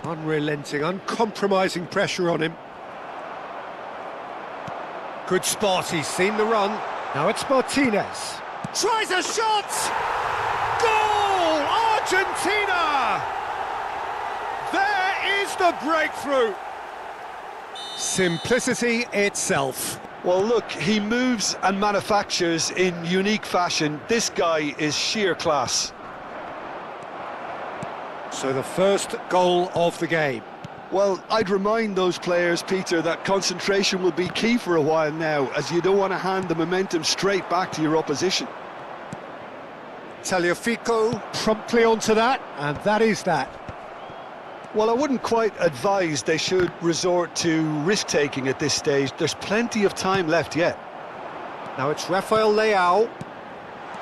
Unrelenting, uncompromising pressure on him. Good spot, he's seen the run. Now it's Martinez. Tries a shot! Goal! Argentina! There is the breakthrough. Simplicity itself. Well, look, he moves and manufactures in unique fashion. This guy is sheer class. So the first goal of the game. Well, I'd remind those players, Peter, that concentration will be key for a while now, as you don't want to hand the momentum straight back to your opposition. Tagliafico promptly onto that, and that is that. Well, I wouldn't quite advise they should resort to risk-taking at this stage. There's plenty of time left yet. Now it's Rafael Leao.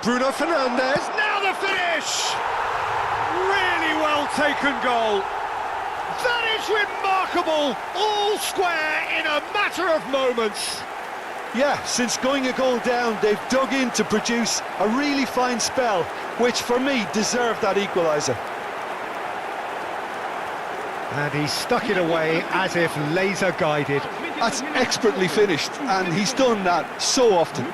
Bruno Fernandes, now the finish! Really well taken goal. That is remarkable, all square in a matter of moments. Yeah, since going a goal down, they've dug in to produce a really fine spell, which for me deserved that equaliser. And he stuck it away as if laser guided. That's expertly finished, and he's done that so often.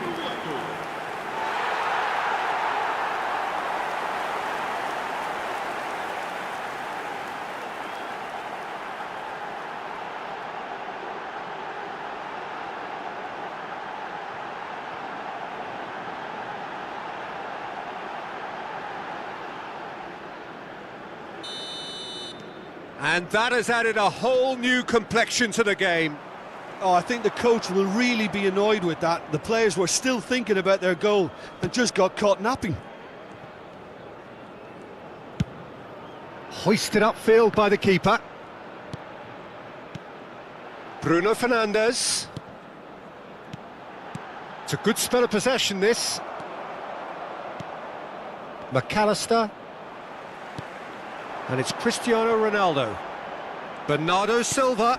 And that has added a whole new complexion to the game. Oh, I think the coach will really be annoyed with that. The players were still thinking about their goal and just got caught napping. Hoisted upfield by the keeper. Bruno Fernandes. It's a good spell of possession, this. McAllister. And it's Cristiano Ronaldo. Bernardo Silva.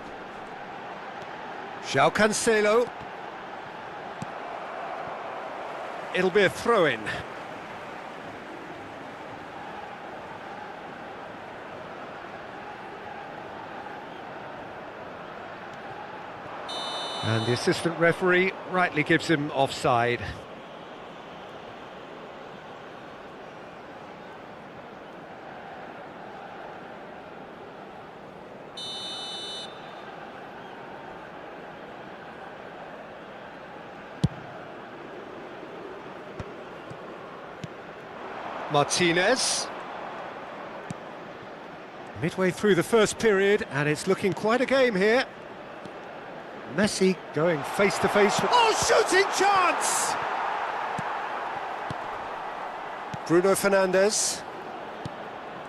João Cancelo. It'll be a throw-in. And the assistant referee rightly gives him offside. Martinez. Midway through the first period, and it's looking quite a game here. Messi going face-to-face with... Oh, shooting chance! Bruno Fernandes.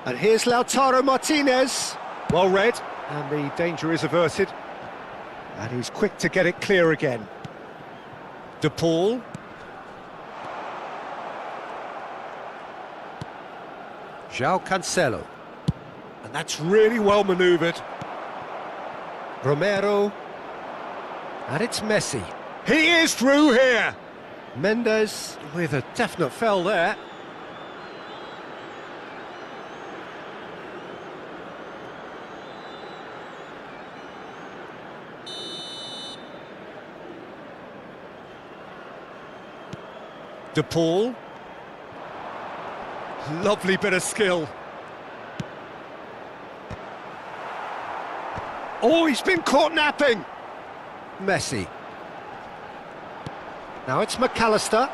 And here's Lautaro Martinez. Well read, and the danger is averted. And he's quick to get it clear again. De Paul. João Cancelo. And that's really well manoeuvred. Romero. And it's Messi. He is through here! Mendes with a definite foul there. De Paul. Lovely bit of skill. Oh, he's been caught napping! Messi. Now it's McAllister.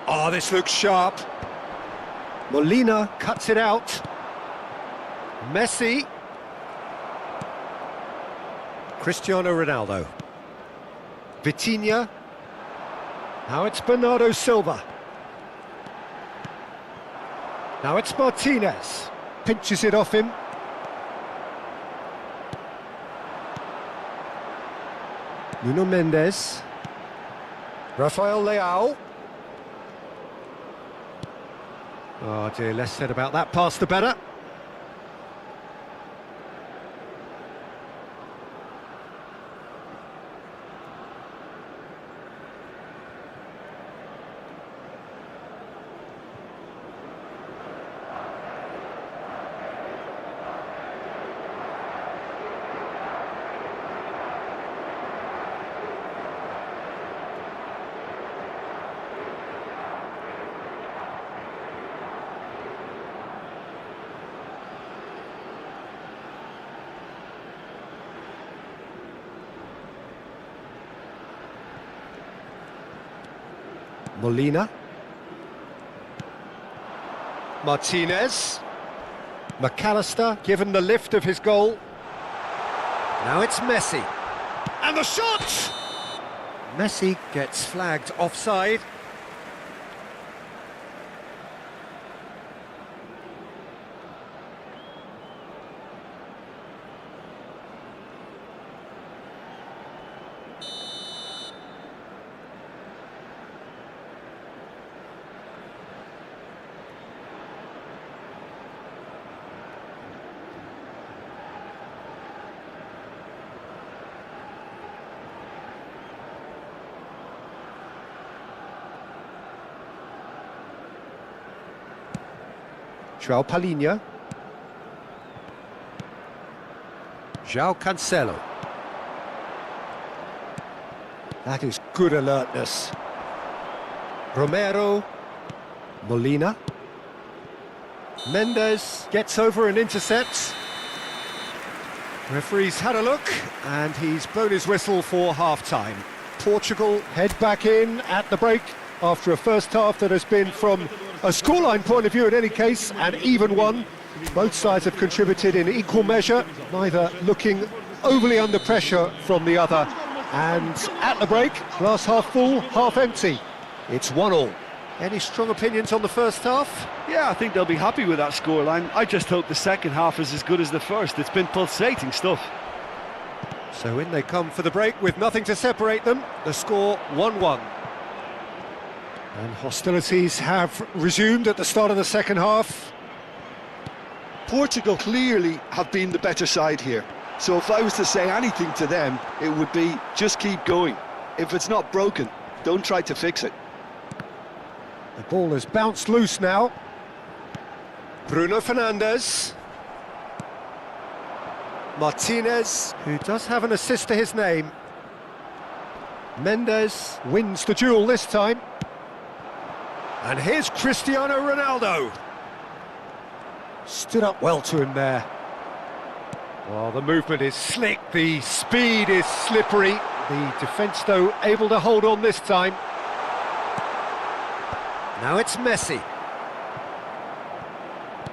Oh, this looks sharp. Molina cuts it out. Messi. Cristiano Ronaldo. Vitinha. Now it's Bernardo Silva. Now it's Martinez. Pinches it off him. Nuno Mendes. Rafael Leao. Oh dear, less said about that pass the better. Molina. Martinez. McAllister given the lift of his goal. Now it's Messi. And the shot! Messi gets flagged offside. João Palhinha. João Cancelo. That is good alertness. Romero. Molina. Mendes gets over and intercepts. Referee's had a look and he's blown his whistle for half-time. Portugal head back in at the break after a first half that has been, from a scoreline point of view in any case, an even one. Both sides have contributed in equal measure, neither looking overly under pressure from the other. And at the break, glass half full, half empty. It's 1-1. Any strong opinions on the first half? Yeah, I think they'll be happy with that scoreline. I just hope the second half is as good as the first. It's been pulsating stuff. So in they come for the break with nothing to separate them. The score 1-1. And hostilities have resumed at the start of the second half. Portugal clearly have been the better side here. So if I was to say anything to them, it would be just keep going. If it's not broken, don't try to fix it. The ball has bounced loose now. Bruno Fernandes. Martinez, who does have an assist to his name. Mendes wins the duel this time. And here's Cristiano Ronaldo. Stood up well to him there. Well, the movement is slick, the speed is slippery. The defence, though, able to hold on this time. Now it's Messi.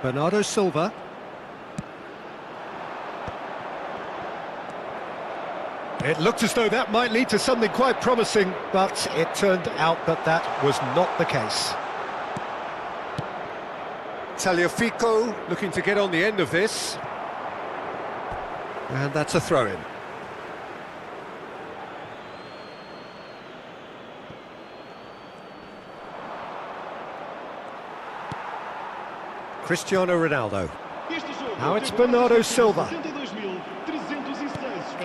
Bernardo Silva. It looked as though that might lead to something quite promising, but it turned out that that was not the case. Tagliafico looking to get on the end of this. And that's a throw-in. Cristiano Ronaldo. Now it's Bernardo Silva.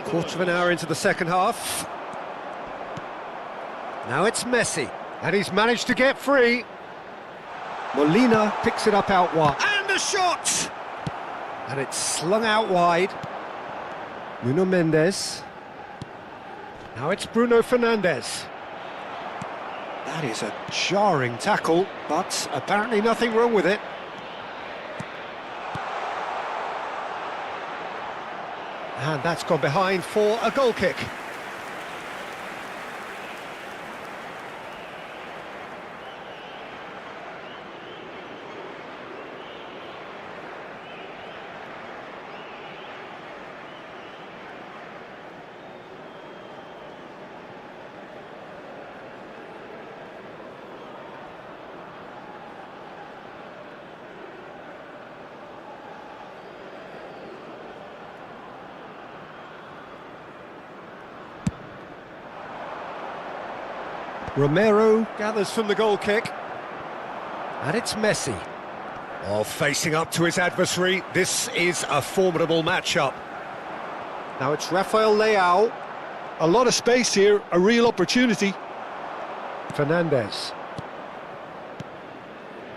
Quarter of an hour into the second half. Now it's Messi, and he's managed to get free. Molina picks it up out wide. And a shot! And it's slung out wide. Nuno Mendes. Now it's Bruno Fernandes. That is a jarring tackle, but apparently nothing wrong with it. And that's gone behind for a goal kick. Romero gathers from the goal kick. And it's Messi. Oh, facing up to his adversary. This is a formidable matchup. Now it's Rafael Leao. A lot of space here, a real opportunity. Fernandes.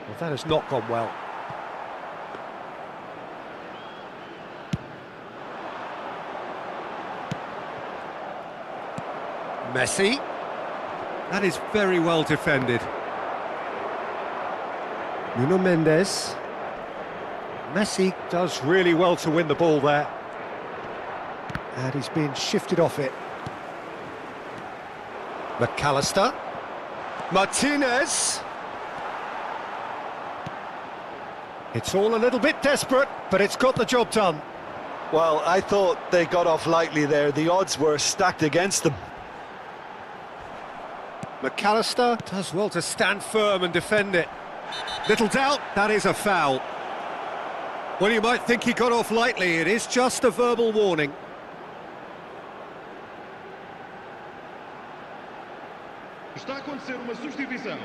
Well, that has not gone well. Messi. That is very well defended. Nuno Mendes. Messi does really well to win the ball there. And he's being shifted off it. McAllister. Martinez. It's all a little bit desperate, but it's got the job done. Well, I thought they got off lightly there. The odds were stacked against them. McAllister does well to stand firm and defend it. Little doubt, that is a foul. Well, you might think he got off lightly. It is just a verbal warning. Está a acontecer uma substituição.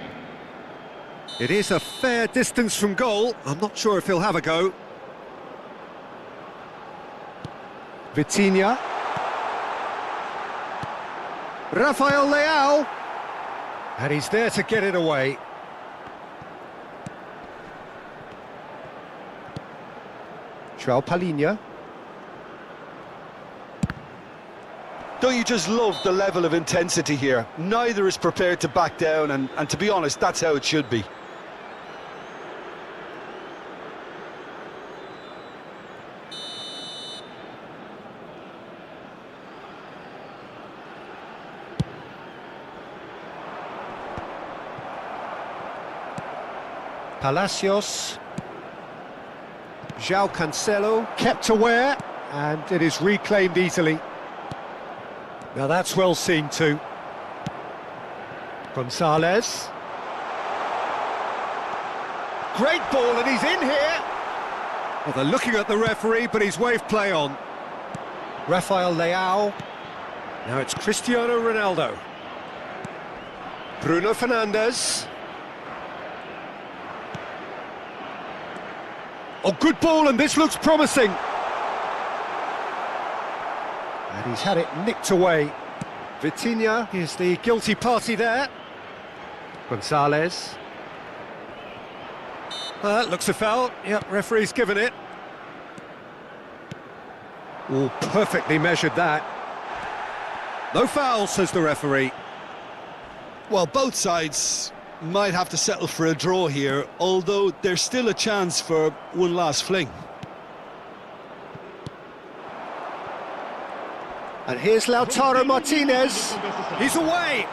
It is a fair distance from goal. I'm not sure if he'll have a go. Vitinha. Rafael Leao. And he's there to get it away. João Palhinha. Don't you just love the level of intensity here? Neither is prepared to back down, and to be honest, that's how it should be. Palacios. João Cancelo kept aware, and it is reclaimed easily. Now that's well seen too. Gonzalez. Great ball, and he's in here. Well, they're looking at the referee, but he's waved play on. Rafael Leao. Now it's Cristiano Ronaldo. Bruno Fernandes. Oh, good ball, and this looks promising. And he's had it nicked away. Vitinha is the guilty party there. Gonzalez. Looks a foul. Yep, referee's given it. Oh, perfectly measured that. No foul, says the referee. Well, both sides might have to settle for a draw here, although there's still a chance for one last fling. And here's Lautaro Martinez. He's away.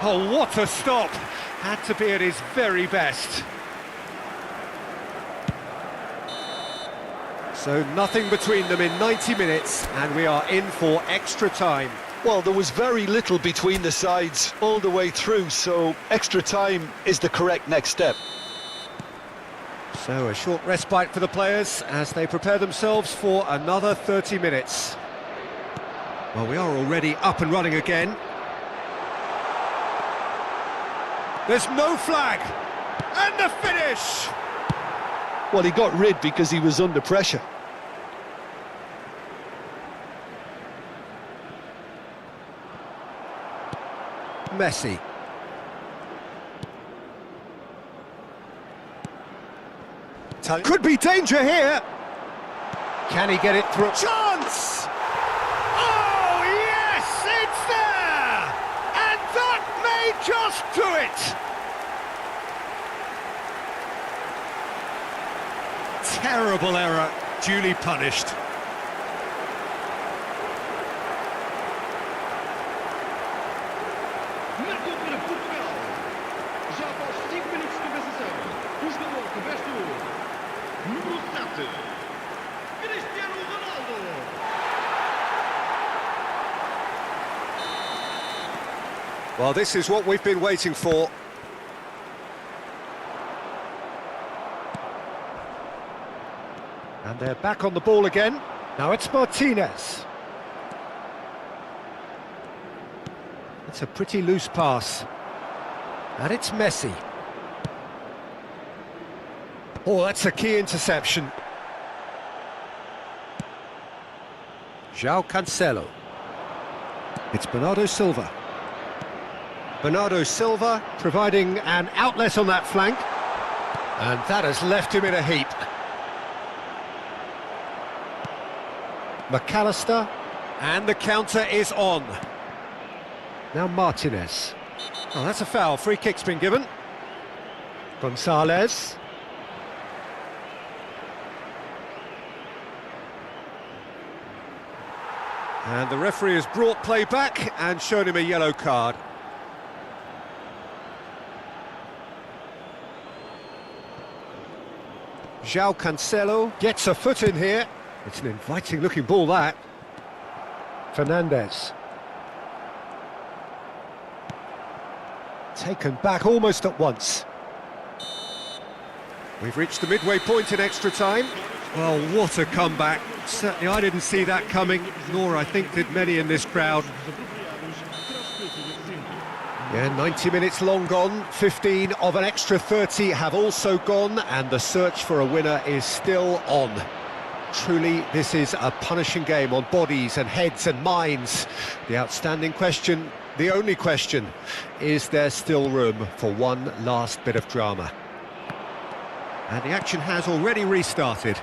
Oh, what a stop. Had to be at his very best. So nothing between them in 90 minutes, and we are in for extra time. Well, there was very little between the sides all the way through, so extra time is the correct next step. So a short respite for the players as they prepare themselves for another 30 minutes. Well, we are already up and running again. There's no flag, and the finish! Well, he got rid because he was under pressure. Messi. Could be danger here. Can he get it through? Chance! Oh, yes, it's there! And that may just do it! Terrible error, duly punished. Mergulho para Portugal. Já após 5 minutos de compensação, o jogador que veste o número 7, Cristiano Ronaldo. Well, this is what we've been waiting for. And they're back on the ball again. Now it's Martinez. It's a pretty loose pass. And it's Messi. Oh, that's a key interception. João Cancelo. It's Bernardo Silva. Bernardo Silva providing an outlet on that flank. And that has left him in a heap. McAllister, and the counter is on. Now Martinez. Oh, that's a foul. Free kick's been given. Gonzalez. And the referee has brought play back and shown him a yellow card. João Cancelo gets a foot in here. It's an inviting-looking ball, that. Fernandes. Taken back almost at once. We've reached the midway point in extra time. Well, what a comeback. Certainly I didn't see that coming, nor I think did many in this crowd. Yeah, 90 minutes long gone, 15 of an extra 30 have also gone, and the search for a winner is still on. Truly, this is a punishing game on bodies and heads and minds. The outstanding question, the only question, is there still room for one last bit of drama? And the action has already restarted.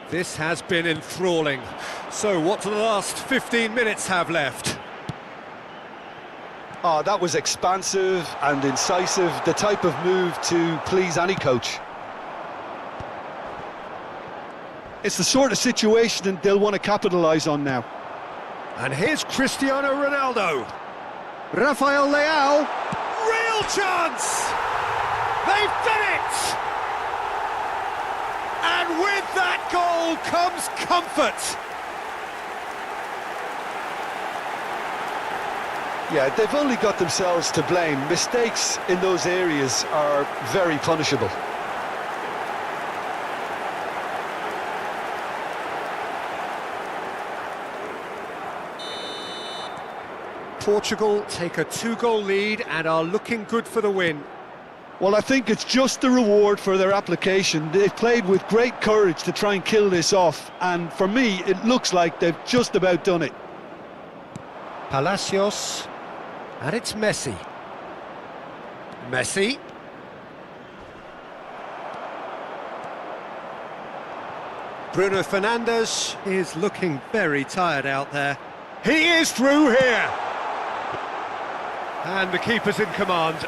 This has been enthralling. So what do the last 15 minutes have left? Oh, that was expansive and incisive, the type of move to please any coach. It's the sort of situation they'll want to capitalise on now. And here's Cristiano Ronaldo. Rafael Leao. Real chance! They've done it! And with that goal comes comfort. Yeah, they've only got themselves to blame. Mistakes in those areas are very punishable. Portugal take a 2-goal lead and are looking good for the win. Well, I think it's just the reward for their application. They've played with great courage to try and kill this off, and for me, it looks like they've just about done it. Palacios, and it's Messi. Messi. Bruno Fernandes is looking very tired out there. He is through here! And the keeper's in command.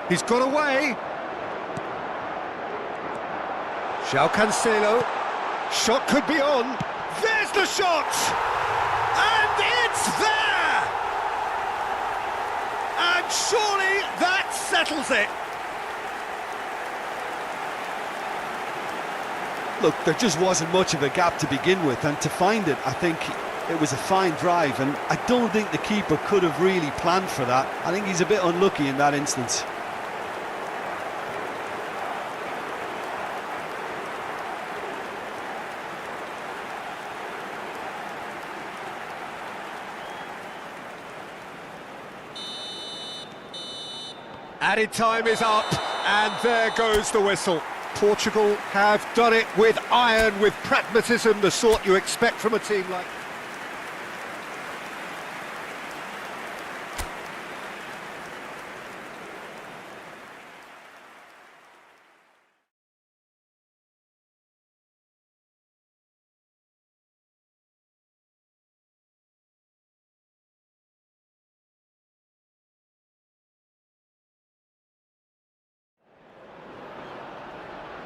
He's got away. João Cancelo. Shot could be on. There's the shot! And it's there! And surely that settles it. Look, there just wasn't much of a gap to begin with, and to find it, I think it was a fine drive, and I don't think the keeper could have really planned for that. I think he's a bit unlucky in that instance. Added time is up, and there goes the whistle. Portugal have done it with iron, with pragmatism, the sort you expect from a team like...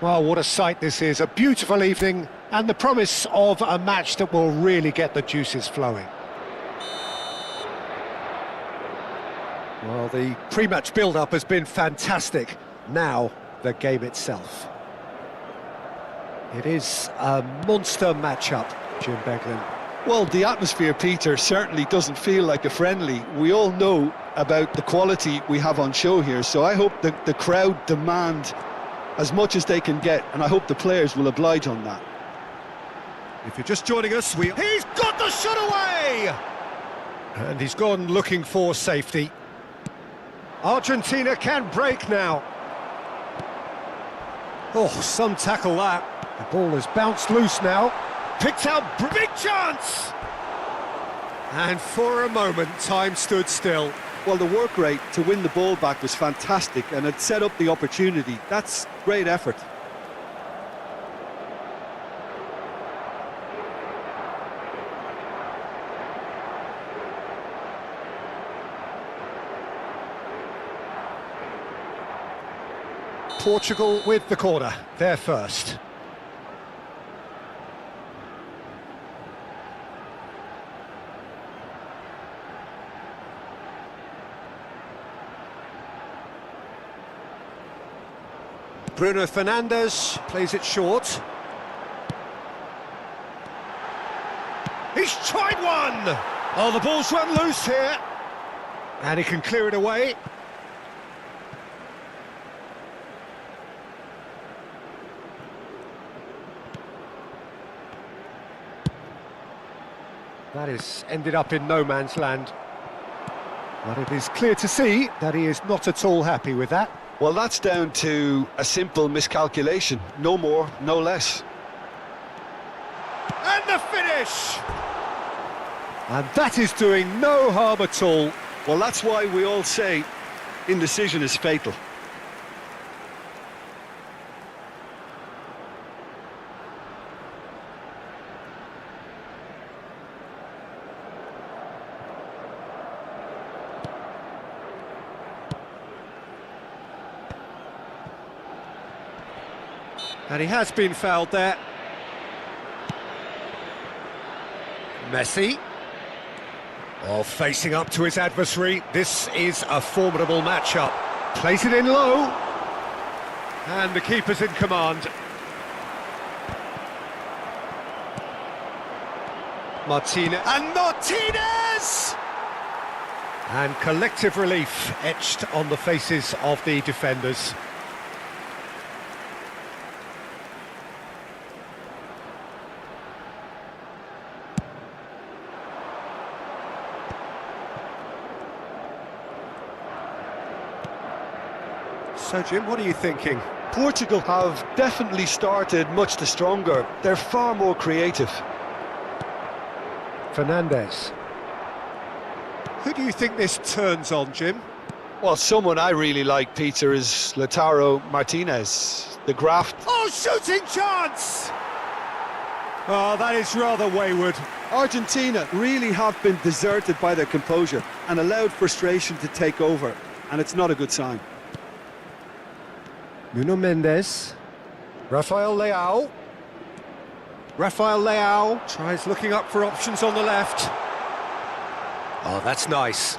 Well, what a sight this is, a beautiful evening, and the promise of a match that will really get the juices flowing. Well, the pre-match build-up has been fantastic. Now, the game itself. It is a monster match-up, Jim Beglin. Well, the atmosphere, Peter, certainly doesn't feel like a friendly. We all know about the quality we have on show here, so I hope that the crowd demand as much as they can get, and I hope the players will oblige on that. If you're just joining us, he's got the shot away! And he's gone looking for safety. Argentina can break now. Oh, some tackle that. The ball has bounced loose now. Picked out, big chance! And for a moment, time stood still. Well, the work rate to win the ball back was fantastic, and it set up the opportunity. That's great effort. Portugal with the corner, they're first. Bruno Fernandes plays it short. He's tried one! Oh, the ball's run loose here. And he can clear it away. That has ended up in no man's land. But it is clear to see that he is not at all happy with that. Well, that's down to a simple miscalculation. No more, no less. And the finish! And that is doing no harm at all. Well, that's why we all say indecision is fatal. And he has been fouled there. Messi. Oh, facing up to his adversary. This is a formidable matchup. Plays it in low. And the keeper's in command. Martinez. And Martinez! And collective relief etched on the faces of the defenders. So, Jim, what are you thinking? Portugal have definitely started much the stronger. They're far more creative. Fernandes. Who do you think this turns on, Jim? Well, someone I really like, Peter, is Lautaro Martinez. The graft. Oh, shooting chance! Oh, that is rather wayward. Argentina really have been deserted by their composure and allowed frustration to take over, and it's not a good sign. Nuno Mendes. Rafael Leao. Rafael Leao tries looking up for options on the left. Oh, that's nice.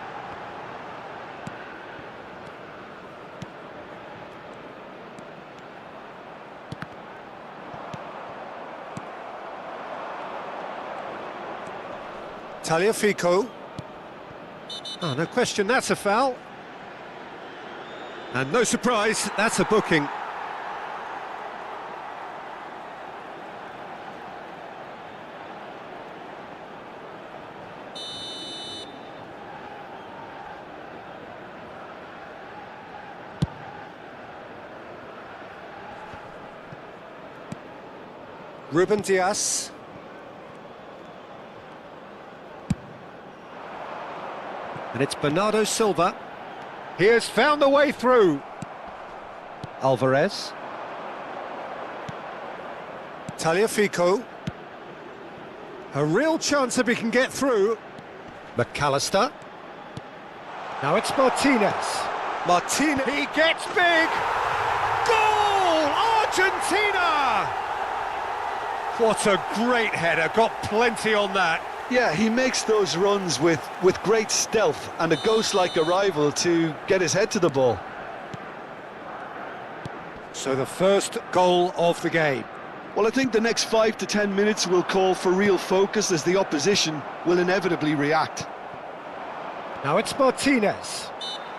Tagliafico. Oh, no question, that's a foul. And no surprise, that's a booking. Ruben Dias. And it's Bernardo Silva. He has found the way through. Alvarez. Tagliafico. A real chance if he can get through. McAllister. Now it's Martinez. Martinez. He gets big. Goal! Argentina! What a great header. Got plenty on that. Yeah, he makes those runs with great stealth and a ghost-like arrival to get his head to the ball. So the first goal of the game. Well, I think the next 5 to 10 minutes will call for real focus as the opposition will inevitably react. Now it's Martinez.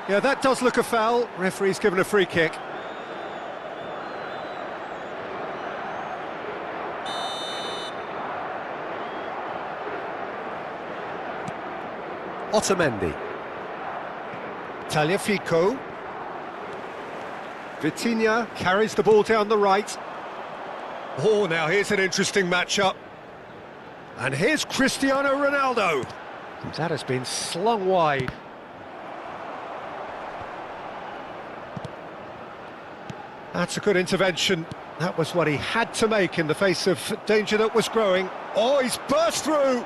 Yeah, that does look a foul. Referee's given a free kick. Otamendi. Tagliafico. Vitinha carries the ball down the right. Oh, now here's an interesting matchup. And here's Cristiano Ronaldo. That has been slung wide. That's a good intervention. That was what he had to make in the face of danger that was growing. Oh, he's burst through.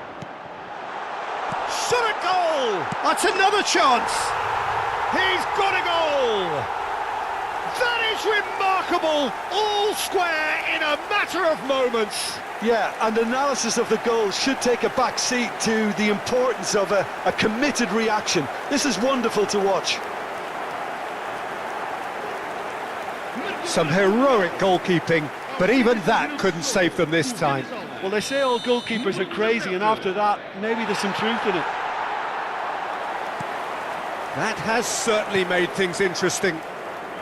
Shot a goal! That's another chance! He's got a goal! That is remarkable! All square in a matter of moments! Yeah, and analysis of the goal should take a back seat to the importance of a committed reaction. This is wonderful to watch. Some heroic goalkeeping, but even that couldn't save them this time. Well, they say all goalkeepers are crazy, and after that, maybe there's some truth in it. That has certainly made things interesting.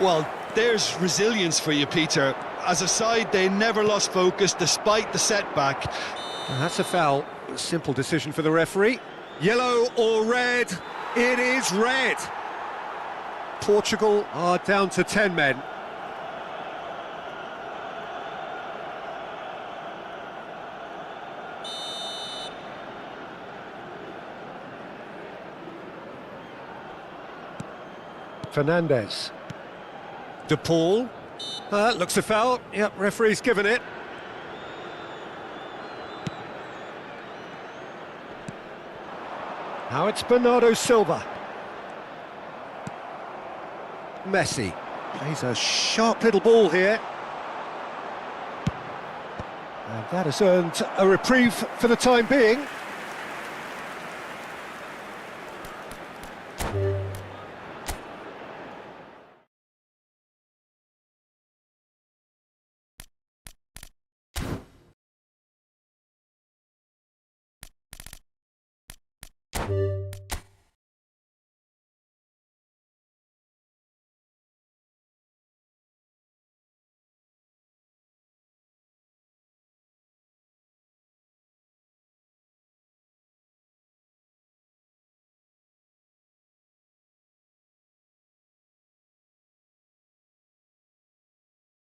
Well, there's resilience for you, Peter. As a side, they never lost focus despite the setback. And that's a foul. A simple decision for the referee. Yellow or red? It is red. Portugal are down to 10 men. Fernandes. De Paul. Looks a foul. Yep, referee's given it. Now it's Bernardo Silva. Messi. Plays a sharp little ball here. And that has earned a reprieve for the time being.